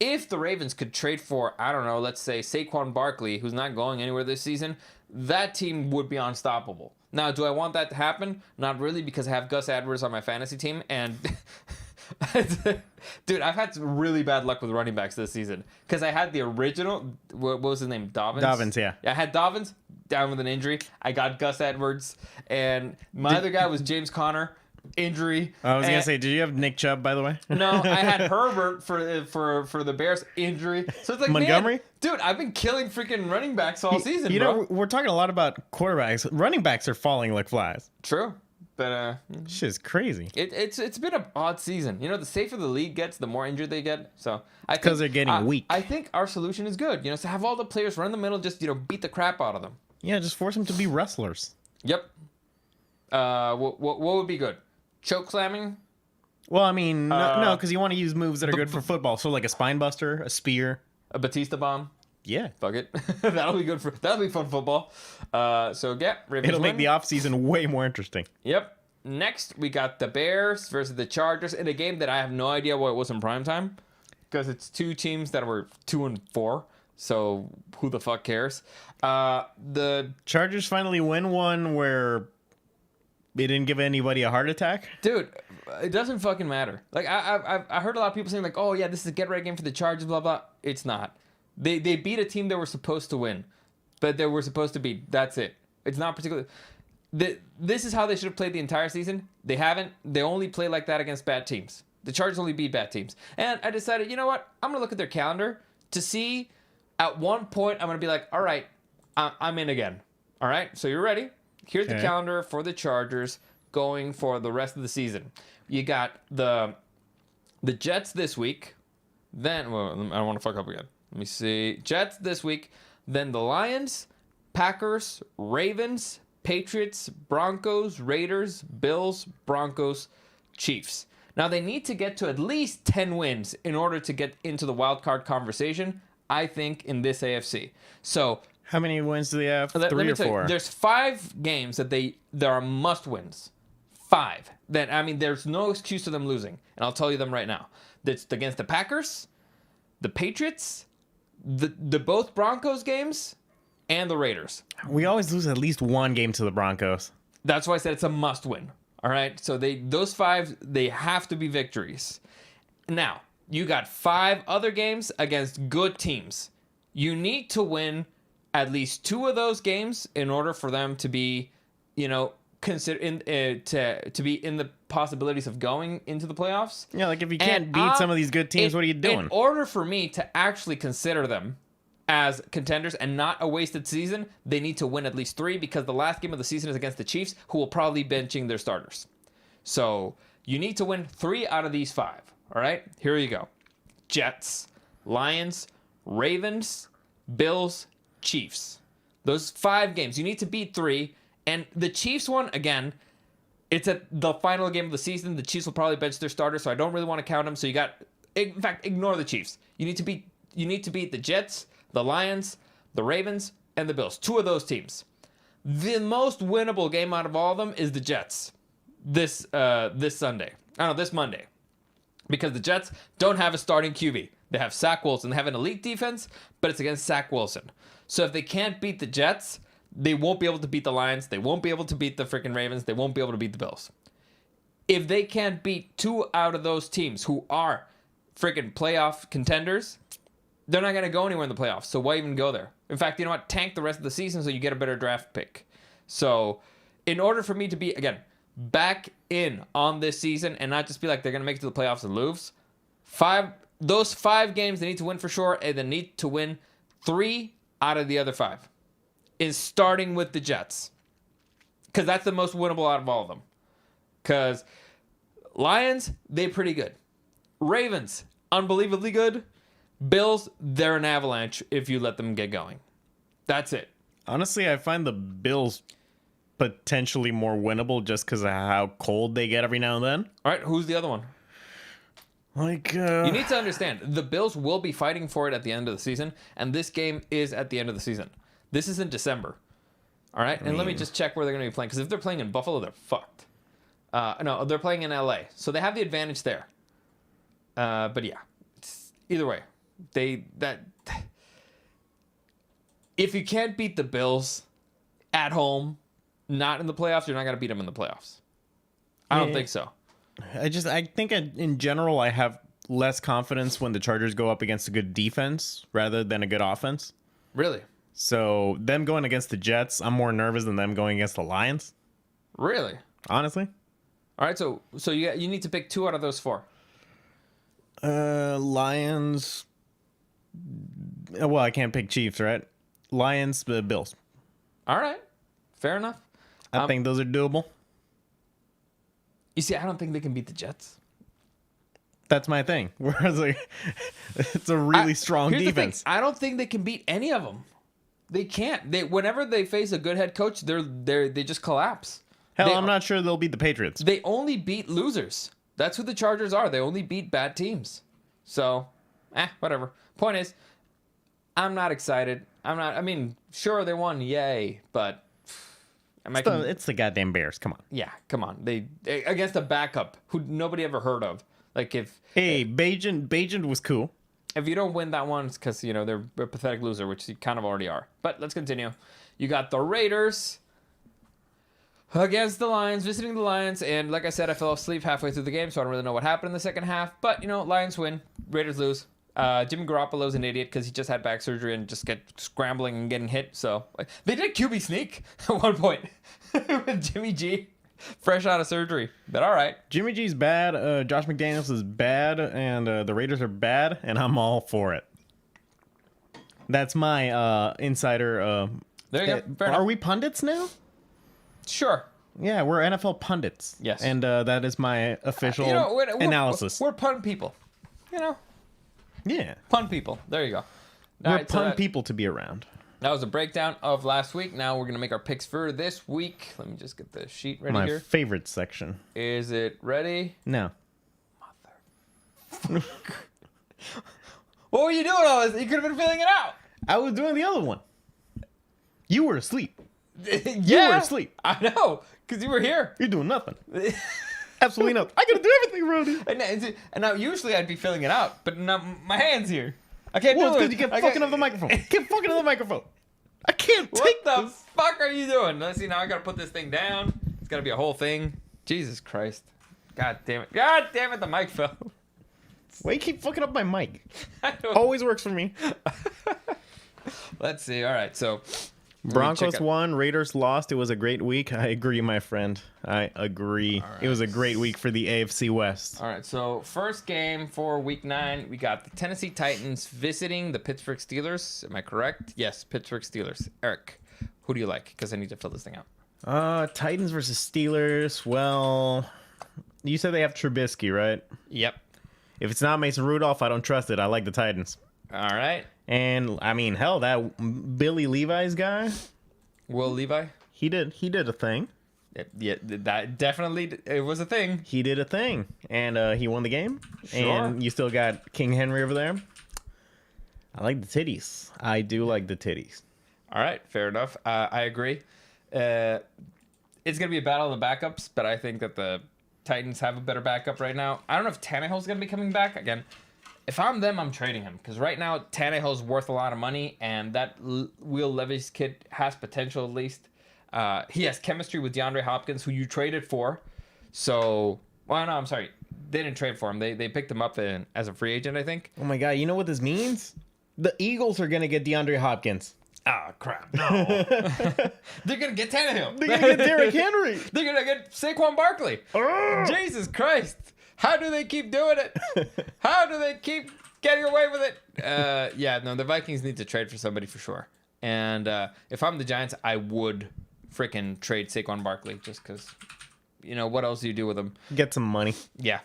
if the Ravens could trade for, I don't know, let's say Saquon Barkley, who's not going anywhere this season, that team would be unstoppable. Now, do I want that to happen? Not really, because I have Gus Edwards on my fantasy team, and dude, I've had some really bad luck with running backs this season, because I had the original, what was his name, Dobbins, yeah. I had Dobbins down with an injury. I got Gus Edwards, and my other guy was James Conner, injury. I was gonna say, did you have Nick Chubb, by the way? No, I had Herbert for the Bears, injury. So it's like, Montgomery? man, dude, I've been killing freaking running backs all season, You bro. know, we're talking a lot about quarterbacks. Running backs are falling like flies. True, but Shit's crazy. it's been an odd season. You know, the safer the league gets, the more injured they get. So Because they're getting weak. I think our solution is good. You know, so have all the players run in the middle, just beat the crap out of them. Yeah, just force them to be wrestlers. Yep. What would be good? Choke slamming. Well, I mean, no, because you want to use moves that are good for football. So like a spine buster, a spear. A Batista bomb. Yeah. Fuck it. That'll be fun football. So yeah, Ravens It'll make win. the offseason way more interesting. Yep. Next, we got the Bears versus the Chargers in a game that I have no idea what it was in primetime, because it's two teams that were 2-4. So who the fuck cares? The Chargers finally win one where they didn't give anybody a heart attack. dude, it doesn't fucking matter. Like I heard a lot of people saying like, oh yeah, this is a get right game for the Chargers, blah blah. It's not. They beat a team they were supposed to win, but they were supposed to beat. That's it. It's not particularly. This is how they should have played the entire season. They haven't. They only play like that against bad teams. The Chargers only beat bad teams. And I decided, you know what? I'm gonna look at their calendar to see. At one point, I'm gonna be like, all right, I'm in again. All right, so you're ready. Here's the calendar for the Chargers going for the rest of the season. You got the Jets this week. Then, well, I don't want to fuck up again. Let me see. Jets this week. Then the Lions, Packers, Ravens, Patriots, Broncos, Raiders, Bills, Broncos, Chiefs. Now, they need to get to at least 10 wins in order to get into the wild card conversation, I think, in this AFC. So, How many wins do they have? let Three me or tell you, four? there's 5 games that there are must wins. 5. That, I mean, there's no excuse to them losing. And I'll tell you them right now. That's against the Packers, the Patriots, the both Broncos games, and the Raiders. We always lose at least one game to the Broncos. That's why I said it's a must win. All right. So those 5, they have to be victories. Now, you got 5 other games against good teams. You need to win at least 2 of those games in order for them to be, consider to be in the possibilities of going into the playoffs. Yeah, like if you can't beat some of these good teams, what are you doing? In order for me to actually consider them as contenders and not a wasted season, they need to win at least 3, because the last game of the season is against the Chiefs, who will probably be benching their starters. So you need to win 3 out of these 5. All right, here you go. Jets, Lions, Ravens, Bills, Chiefs. Those 5 games. You need to beat 3. And the Chiefs one, again, it's at the final game of the season. The Chiefs will probably bench their starter, so I don't really want to count them. So you got, in fact, ignore the Chiefs. You need to beat the Jets, the Lions, the Ravens, and the Bills. 2 of those teams. The most winnable game out of all of them is the Jets this Sunday. I don't know, this Monday. Because the Jets don't have a starting QB. They have Zach Wilson. They have an elite defense, but it's against Zach Wilson. So if they can't beat the Jets, they won't be able to beat the Lions. They won't be able to beat the freaking Ravens. They won't be able to beat the Bills. If they can't beat 2 out of those teams who are freaking playoff contenders, they're not going to go anywhere in the playoffs. So why even go there? In fact, you know what? Tank the rest of the season so you get a better draft pick. So in order for me to be, again, back in on this season and not just be like they're going to make it to the playoffs and lose, those 5 games they need to win for sure, and they need to win 3 out of the other 5. In starting with the Jets. Because that's the most winnable out of all of them. Because Lions, they're pretty good. Ravens, unbelievably good. Bills, they're an avalanche if you let them get going. That's it. Honestly, I find the Bills potentially more winnable just because of how cold they get every now and then. All right, who's the other one? Like, You need to understand, the Bills will be fighting for it at the end of the season, and this game is at the end of the season. This is in December. All right? And let me just check where they're going to be playing, because if they're playing in Buffalo, they're fucked. No, they're playing in LA, so they have the advantage there. But yeah, either way, If you can't beat the Bills at home, not in the playoffs, you're not going to beat them in the playoffs. I don't think so. I think in general, I have less confidence when the Chargers go up against a good defense rather than a good offense. Really? So them going against the Jets, I'm more nervous than them going against the Lions. Really? Honestly. All right, so you need to pick 2 out of those 4. Lions. Well, I can't pick Chiefs, right? Lions, Bills. All right, fair enough. I think those are doable. You see, I don't think they can beat the Jets. That's my thing. Whereas it's a really strong Here's the defense. thing. I don't think they can beat any of them. They can't. Whenever they face a good head coach, they just collapse. Hell, I'm not sure they'll beat the Patriots. They only beat losers. That's who the Chargers are. They only beat bad teams. So, whatever. Point is, I'm not excited. I mean, sure, they won. Yay. But It's the goddamn Bears. Come on. yeah, come on. They against a backup who nobody ever heard of. Like Hey, Bajan was cool. if you don't win that one, it's because, they're a pathetic loser, which you kind of already are. But let's continue. You got the Raiders against the Lions, visiting the Lions. And like I said, I fell asleep halfway through the game, so I don't really know what happened in the second half. But, Lions win. Raiders lose. Jimmy Garoppolo's an idiot because he just had back surgery and just kept scrambling and getting hit. So they did QB sneak at one point with Jimmy G. Fresh out of surgery. But all right. Jimmy G's bad. Josh McDaniels is bad. And the Raiders are bad. And I'm all for it. That's my insider. There you go. Fair Are enough. we pundits now? Sure. Yeah, we're NFL pundits. Yes. And that is my official analysis. We're pun people. Yeah. Pun people. There you go. All We're right, so pun people to be around. that was a breakdown of last week. Now we're going to make our picks for this week. Let me just get the sheet ready My here. favorite section. Is it ready? No. What were you doing all this? You could have been filling it out. I was doing the other one. You were asleep. Yeah. You were asleep. I know, because you were here. You're doing nothing. Absolutely nothing. I gotta do everything, Brody. And now usually I'd be filling it out, but now my hand's here. I can't Well, do it's it. because you kept I fucking can't- up the microphone. Keep fucking up the microphone. I can't What take the this. fuck are you doing? Let's see, now I gotta put this thing down. It's gotta be a whole thing. Jesus Christ. God damn it. God damn it, the mic fell. Why you keep fucking up my mic? I don't- Always works for me. Let's see. All right, so Broncos check out- won. Raiders lost. It was a great week. I agree, my friend. I agree. It was a great week for the AFC West. All right, so first game for Week 9, we got the Tennessee Titans visiting the Pittsburgh Steelers. Am I correct? Yes, Pittsburgh Steelers. Eric, who do you like? Because I need to fill this thing out. Titans versus Steelers. Well, you said they have Trubisky, right? Yep. If it's not Mason Rudolph, I don't trust it. I like the Titans. All right. And I mean, hell, that Billy Levi's guy, Will Levi? he did a thing. Yeah, that definitely it was a thing. He did a thing, and he won the game. Sure. And you still got King Henry over there. I like the titties. I do like the titties. All right, fair enough. I agree. It's gonna be a battle of the backups, but I think that the Titans have a better backup right now. I don't know if Tannehill's gonna be coming back again. If I'm them, I'm trading him because right now Tannehill's worth a lot of money, and that Will Levis kid has potential at least. He has chemistry with DeAndre Hopkins, who you traded for. So, well, no, I'm sorry, they didn't trade for him. They picked him up as a free agent, I think. Oh my god, you know what this means? The Eagles are gonna get DeAndre Hopkins. Ah, crap! No, they're gonna get Tannehill. They're gonna get Derrick Henry. They're gonna get Saquon Barkley. Jesus Christ! How do they keep doing it? How do they keep getting away with it? Yeah, no, the Vikings need to trade for somebody for sure. And if I'm the Giants, I would freaking trade Saquon Barkley just because, what else do you do with him? Get some money. Yeah.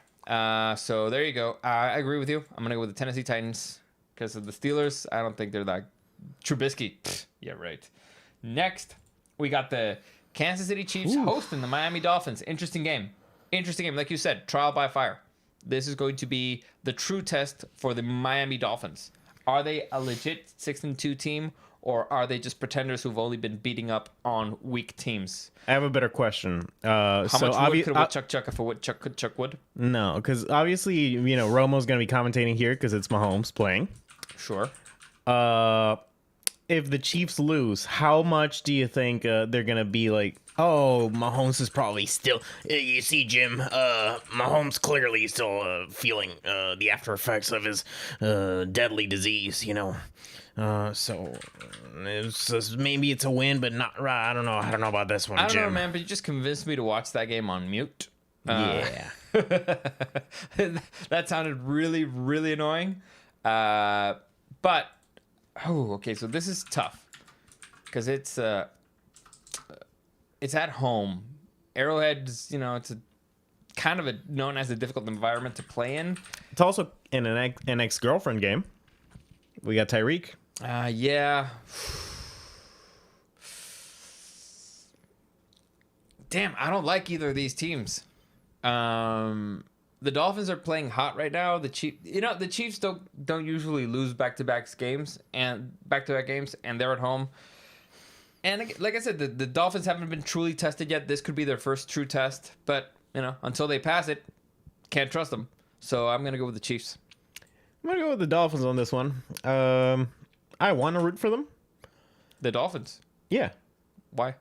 So there you go. I agree with you. I'm gonna go with the Tennessee Titans because of the Steelers. I don't think they're that. Trubisky. Pfft, yeah, right. Next, we got the Kansas City Chiefs hosting the Miami Dolphins. Interesting game. Like you said, trial by fire. This is going to be the true test for the Miami Dolphins. Are they a legit 6-2 team, or are they just pretenders who've only been beating up on weak teams? I have a better question. How much wood could a woodchuck chuck if a woodchuck could chuck wood? No, because obviously, Romo's going to be commentating here because it's Mahomes playing. Sure. If the Chiefs lose, how much do you think they're gonna be like? Oh, Mahomes is probably still. You see, Jim. Mahomes clearly still feeling the after effects of his deadly disease. So maybe it's a win, but not right. I don't know. I don't know about this one, I don't Jim. know, man, but you just convinced me to watch that game on mute. Yeah. That sounded really, really annoying. But okay, so this is tough because it's at home. Arrowhead's, it's a kind of known as a difficult environment to play in. It's also in an ex-girlfriend game. We got Tyreek. Yeah. Damn, I don't like either of these teams. The Dolphins are playing hot right now. The Chiefs don't usually lose back-to-back games, and they're at home. And like I said, the Dolphins haven't been truly tested yet. This could be their first true test, but until they pass it, can't trust them. So I'm gonna go with the Chiefs. I'm gonna go with the Dolphins on this one. I want to root for them. The Dolphins. Yeah, Why?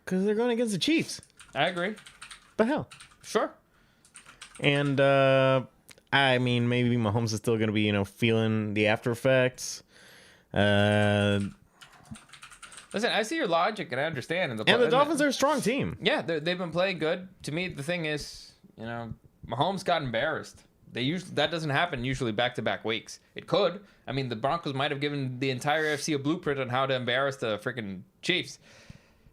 because they're going against the Chiefs. I agree. The hell. Sure. And I mean, maybe Mahomes is still going to be, feeling the after effects. Listen, I see your logic and I understand. And the Dolphins are a strong team. Yeah, they've been playing good. To me, the thing is, Mahomes got embarrassed. That doesn't happen usually back-to-back weeks. It could. I mean, the Broncos might have given the entire AFC a blueprint on how to embarrass the freaking Chiefs,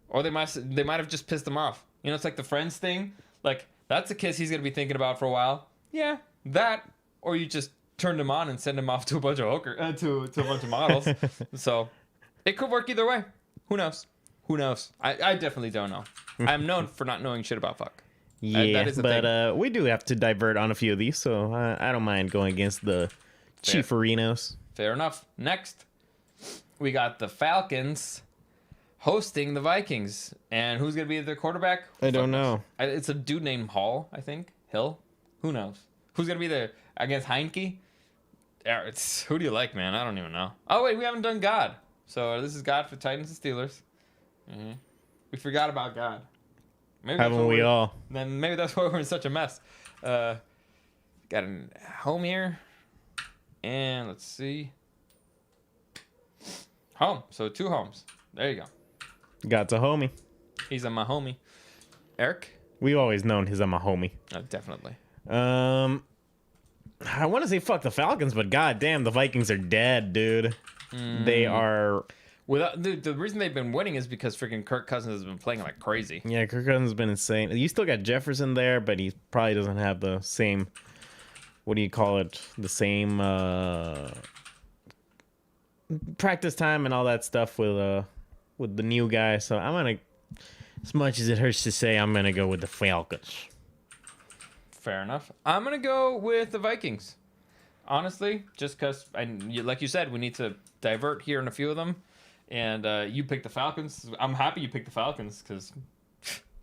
or they might have just pissed them off. It's like the Friends thing. Like, that's a kiss he's gonna be thinking about for a while. Yeah, that, or you just turned him on and send him off to a bunch of to a bunch of models. So it could work either way. Who knows? I definitely don't know. I'm known for not knowing shit about fuck. Yeah, that is the but we do have to divert on a few of these, so I don't mind going against the Chieferinos. Fair enough. Next, we got the Falcons hosting the Vikings. And who's going to be their quarterback? I don't know. It's a dude named Hall, I think. Hill? Who knows? Who's going to be there against Heineke? Who do you like, man? I don't even know. Oh, wait, we haven't done God. So this is God for Titans and Steelers. Mm-hmm. We forgot about God. Maybe Haven't we all? Then maybe that's why we're in such a mess. Got a home here. And let's see. Home. So 2 homes. There you go. God's a homie. He's my homie. Eric? We've always known he's a my homie. Definitely. I want to say fuck the Falcons, but goddamn, the Vikings are dead, dude. They are. The reason they've been winning is because freaking Kirk Cousins has been playing like crazy. Yeah, Kirk Cousins has been insane. You still got Jefferson there, but he probably doesn't have the same. What do you call it? The same practice time and all that stuff with the new guy. So I'm gonna, as much as it hurts to say, I'm gonna go with the Falcons. Fair enough. I'm gonna go with the Vikings. Honestly, just because, like you said, we need to divert here in a few of them. And you picked the Falcons. I'm happy you picked the Falcons because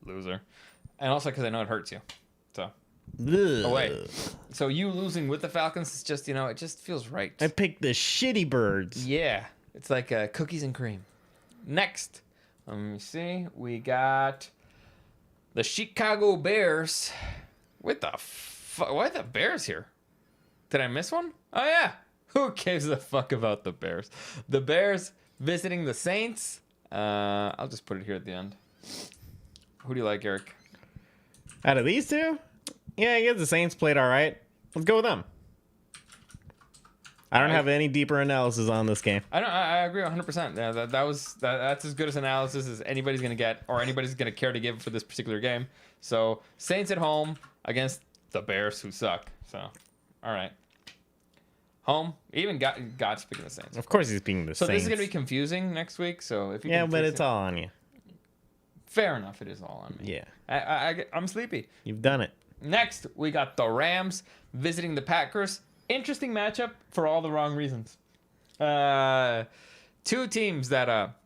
loser. And also because I know it hurts you. So, wait. So you losing with the Falcons is just, it just feels right. I picked the shitty birds. Yeah. It's like cookies and cream. Next, let me see. We got the Chicago Bears. What the fuck? Why are the Bears here? Did I miss one? Oh, yeah. Who gives a fuck about the Bears? The Bears visiting the Saints. I'll just put it here at the end. Who do you like, Eric? Out of these two? Yeah, I guess the Saints played all right. Let's go with them. I don't have any deeper analysis on this game. I agree 100%. Yeah, that's as good as analysis as anybody's going to get or anybody's going to care to give for this particular game. So, Saints at home against the Bears who suck. So, all right. Home. Even God's picking the Saints. Of course he's picking the Saints. So this is going to be confusing next week. So if you but it's all on you. Fair enough. It is all on me. Yeah. I'm sleepy. You've done it. Next, we got the Rams visiting the Packers. Interesting matchup for all the wrong reasons. 2 teams that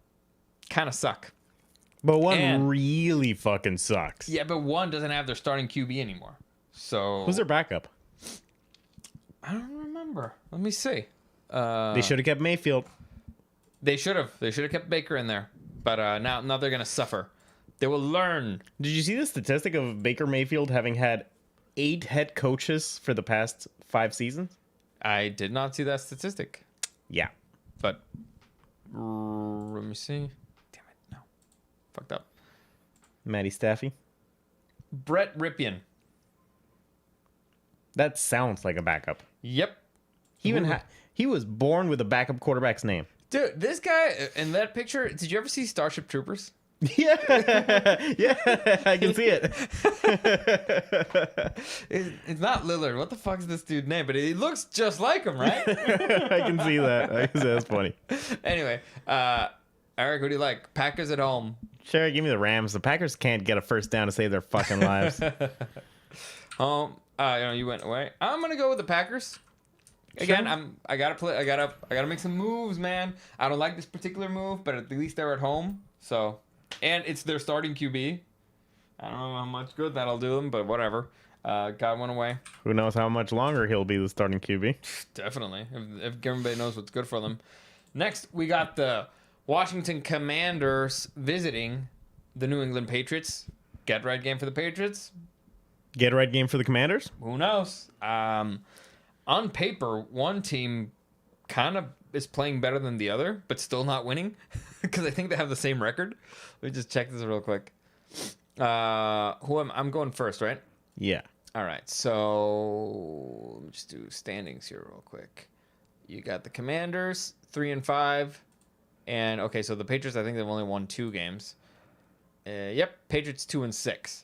kind of suck. But one really fucking sucks. Yeah, but one doesn't have their starting QB anymore. So who's their backup? I don't remember. Let me see. They should have kept Mayfield. They should have. They should have kept Baker in there. But now they're going to suffer. They will learn. Did you see the statistic of Baker Mayfield having had 8 head coaches for the past 5 seasons? I did not see that statistic. Yeah. But let me see. Damn it. No. Fucked up. Matty Staffy. Brett Ripien. That sounds like a backup. Yep. He was born with a backup quarterback's name. Dude, this guy in that picture, did you ever see Starship Troopers? Yeah, yeah, I can see it. It's not Lillard. What the fuck is this dude's name? But he looks just like him, right? I can see that. That's funny. Anyway, Eric, who do you like? Packers at home. Sure, give me the Rams. The Packers can't get a first down to save their fucking lives. You went away. I'm gonna go with the Packers. Again, Sure. I gotta make some moves, man. I don't like this particular move, but at least they're at home. So, and it's their starting QB. I don't know how much good that'll do them, but whatever. Got one away. Who knows how much longer he'll be the starting QB? Definitely, if everybody knows what's good for them. Next, we got the Washington Commanders visiting the New England Patriots. Get right game for the Patriots. Get right game for the Commanders? Who knows? On paper, one team kind of is playing better than the other, but still not winning because I think they have the same record. Let me just check this real quick. I'm going first, right? Yeah. All right. So let me just do standings here real quick. You got the Commanders 3-5, and okay, so the Patriots I think they've only won 2 games. Yep, Patriots 2-6.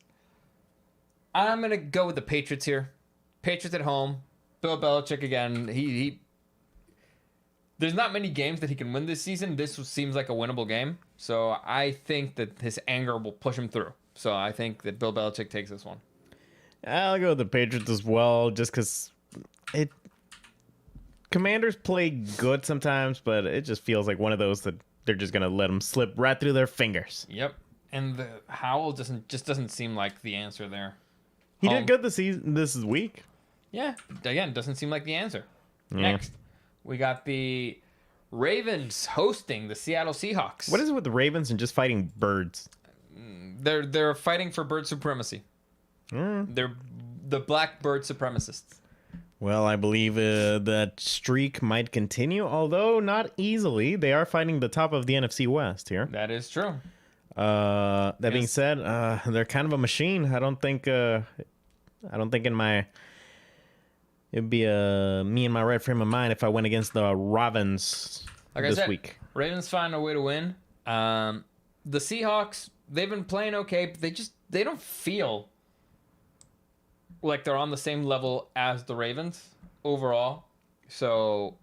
I'm gonna go with the Patriots here. Patriots at home. Bill Belichick again. He there's not many games that he can win this season. This seems like a winnable game. So I think that his anger will push him through. So I think that Bill Belichick takes this one. I'll go with the Patriots as well, just because Commanders play good sometimes, but it just feels like one of those that they're just gonna let them slip right through their fingers. Yep. And the Howell doesn't seem like the answer there. He did good this week. Yeah. Again, doesn't seem like the answer. Yeah. Next, we got the Ravens hosting the Seattle Seahawks. What is it with the Ravens and just fighting birds? They're fighting for bird supremacy. They're the black bird supremacists. Well, I believe that streak might continue, although not easily. They are fighting the top of the NFC West here. That is true. That being said, they're kind of a machine. I don't think it'd be me in my right frame of mind if I went against the Ravens this week. Ravens find a way to win. The Seahawks, they've been playing okay, but they don't feel like they're on the same level as the Ravens overall. So,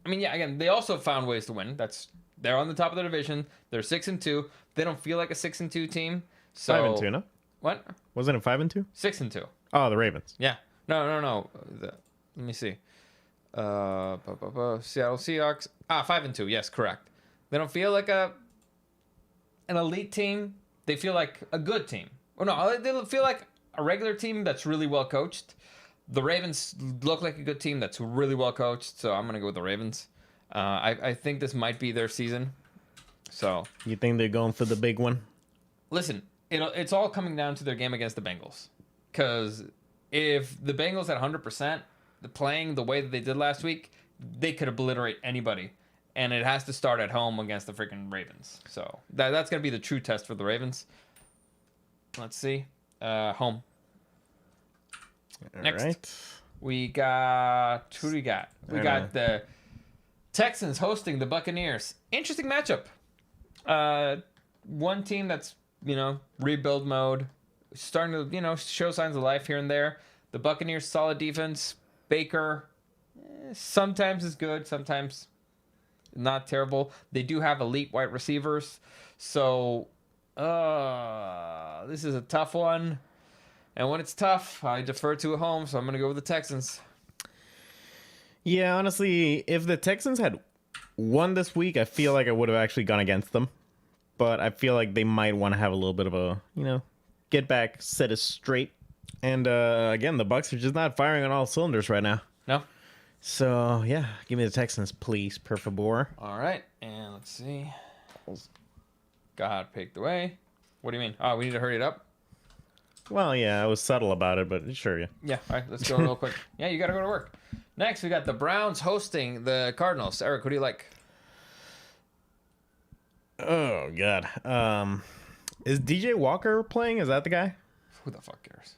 I mean, yeah, again, they also found ways to win. They're on the top of the division. They're 6-2. They don't feel like a 6-2 team. So 5-2, no? What? Wasn't it 5-2? 6-2. Oh, the Ravens. Yeah. No. Let me see. Seattle Seahawks. 5-2. Yes, correct. They don't feel like an elite team. They feel like a good team. Or no, they feel like a regular team that's really well coached. The Ravens look like a good team that's really well coached, so I'm going to go with the Ravens. I think this might be their season. So you think they're going for the big one? Listen, it's all coming down to their game against the Bengals. Because if the Bengals at 100%, playing the way that they did last week, they could obliterate anybody. And it has to start at home against the freaking Ravens. So that's going to be the true test for the Ravens. Let's see. Home. Next, right. we got... Who do we got? We got the Texans hosting the Buccaneers. Interesting matchup. One team that's, rebuild mode. Starting to, show signs of life here and there. The Buccaneers, solid defense. Baker, sometimes is good, sometimes not terrible. They do have elite wide receivers. So, this is a tough one. And when it's tough, I defer to a home, so I'm going to go with the Texans. Yeah, honestly, if the Texans had won this week, I feel like I would have actually gone against them. But I feel like they might want to have a little bit of a, get back, set it straight. And again, the Bucs are just not firing on all cylinders right now. No? So yeah, give me the Texans, please, per favor. All right, and let's see. Got picked away. What do you mean? Oh, we need to hurry it up. Well, yeah, I was subtle about it, but sure, yeah. Yeah, all right, let's go real quick. Yeah, you got to go to work. Next, we got the Browns hosting the Cardinals. Eric, what do you like? Oh God. Is DJ Walker playing? Is that the guy? Who the fuck cares?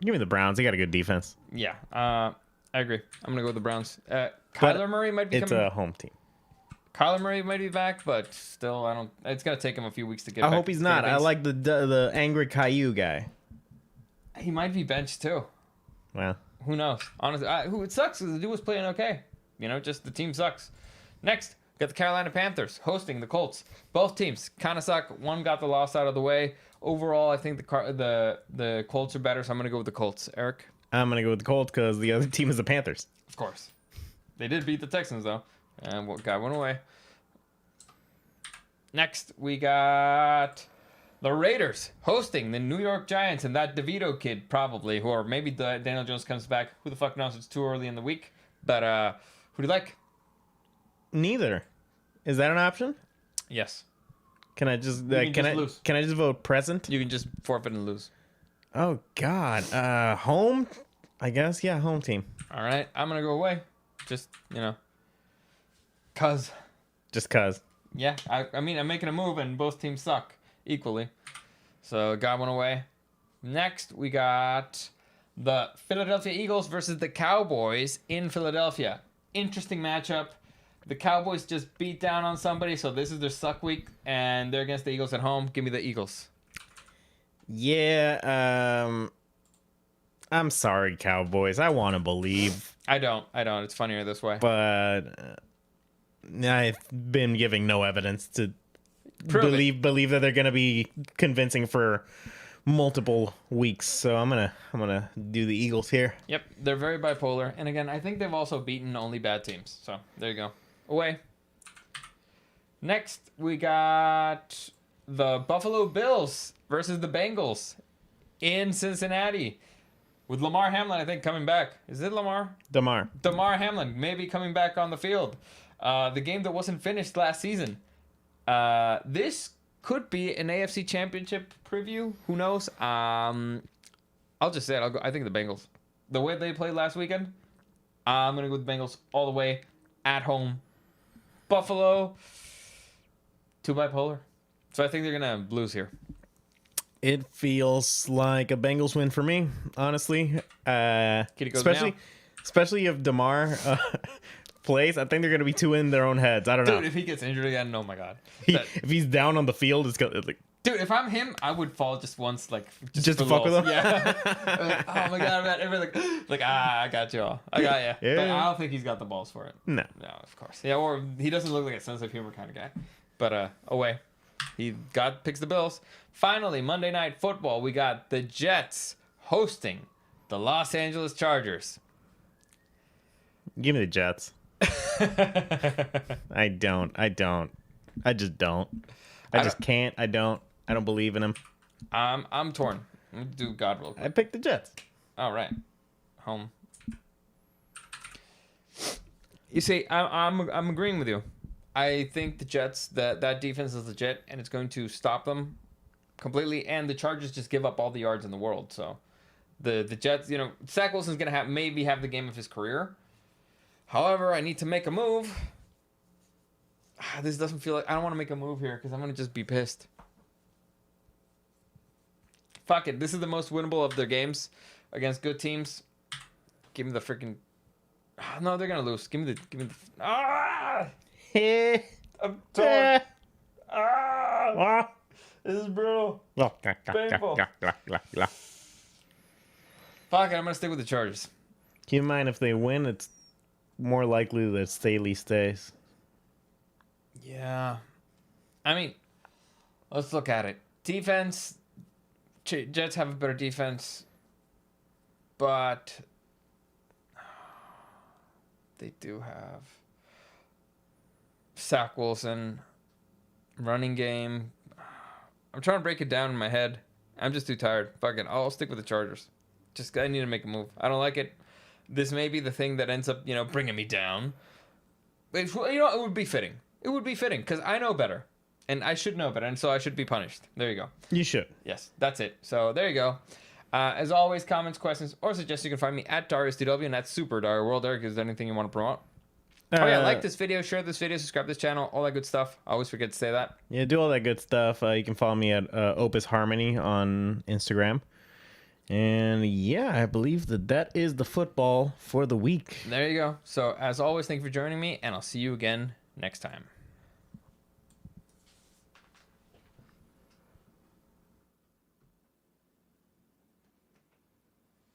Give me the Browns. They got a good defense. Yeah, I agree. I'm gonna go with the Browns. Kyler Murray might be It's coming. a home team. Kyler Murray might be back, but still, I don't. It's gonna take him a few weeks to get I back. hope he's not. I like the angry Caillou guy. He might be benched too. Well, Who knows? Honestly, who it sucks is the dude was playing okay. You know, just the team sucks. Next, got the Carolina Panthers hosting the Colts. Both teams kind of suck. One got the loss out of the way. Overall, I think the Colts are better, so I'm gonna go with the Colts. Eric, I'm gonna go with the Colts because the other team is the Panthers. of course, they did beat the Texans though, and what guy went away. Next, we got the Raiders hosting the New York Giants and that DeVito kid, probably, or maybe Daniel Jones comes back. Who the fuck knows? It's too early in the week. But who do you like? Neither. Is that an option? Yes. Can I just lose. can I just vote present? You can just forfeit and lose. Oh God. Home. I guess home team. All right, I'm gonna go away. Just cause. Just cause. Yeah, I mean I'm making a move and both teams suck equally. So got one away. Next we got the Philadelphia Eagles versus the Cowboys in Philadelphia. Interesting matchup. The Cowboys just beat down on somebody, so this is their suck week, and they're against the Eagles at home. Give me the Eagles. Yeah. I'm sorry, Cowboys. I want to believe, I don't. It's funnier this way. but I've been giving no evidence to Prove it. believe that they're gonna be convincing for multiple weeks. So I'm gonna do the Eagles here. Yep, they're very bipolar. And again, I think they've also beaten only bad teams. So there you go. Away. Next, we got the Buffalo Bills versus the Bengals in Cincinnati. With Lamar Hamlin, I think, coming back. Is it Lamar? Damar. Damar Hamlin maybe coming back on the field. The game that wasn't finished last season. This could be an AFC Championship preview. Who knows? I'll just say it. I think the Bengals. The way they played last weekend, I'm going to go with the Bengals all the way at home. Buffalo, too bipolar. So I think they're going to lose here. It feels like a Bengals win for me, honestly. Kitty goes now. Especially if Damar plays. I think they're going to be too in their own heads. I don't know. Dude, if he gets injured again, oh my God. If he's down on the field, it's going like. Dude, if I'm him, I would fall just once, like Just for to fuck with lulz. him? Yeah. Like, oh my God, man. Everybody like, I got you all. I got you. Yeah. But I don't think he's got the balls for it. No. No, of course. Yeah, or he doesn't look like a sense of humor kind of guy. But away. He picks the Bills. Finally, Monday Night Football, we got the Jets hosting the Los Angeles Chargers. Give me the Jets. I don't. I just don't. I just can't. I don't believe in him. I'm torn. Let me do God real quick. I picked the Jets. All right, home. You see, I'm agreeing with you. I think the Jets that defense is legit, and it's going to stop them completely. And the Chargers just give up all the yards in the world. So the Jets, Zach Wilson's gonna maybe have the game of his career. However, I need to make a move. This doesn't feel like I don't want to make a move here because I'm gonna just be pissed. Fuck it. This is the most winnable of their games against good teams. Give me the freaking. No, they're gonna lose. Give me the. I'm torn. This is brutal. Painful. Fuck it. I'm gonna stick with the Chargers. Keep in mind, if they win, it's more likely that Staley stays. Yeah. I mean, let's look at it. Defense. Jets have a better defense, but they do have Zach Wilson, running game. I'm trying to break it down in my head. I'm just too tired. Fuck it. I'll stick with the Chargers. I need to make a move. I don't like it. this may be the thing that ends up, bringing me down. But it would be fitting. It would be fitting because I know better, and I should know better, and so I should be punished. There you go. You should. Yes, that's it. So there you go. As always, comments, questions, or suggestions, you can find me at DarioSDW and at Super Dario World. Eric, is there anything you want to promote? Oh yeah, like this video, share this video, subscribe to this channel, all that good stuff. I always forget to say that. Yeah, do all that good stuff. You can follow me at Opus Harmony on Instagram. And yeah, I believe that is the football for the week. There you go. So as always, thank you for joining me, and I'll see you again next time.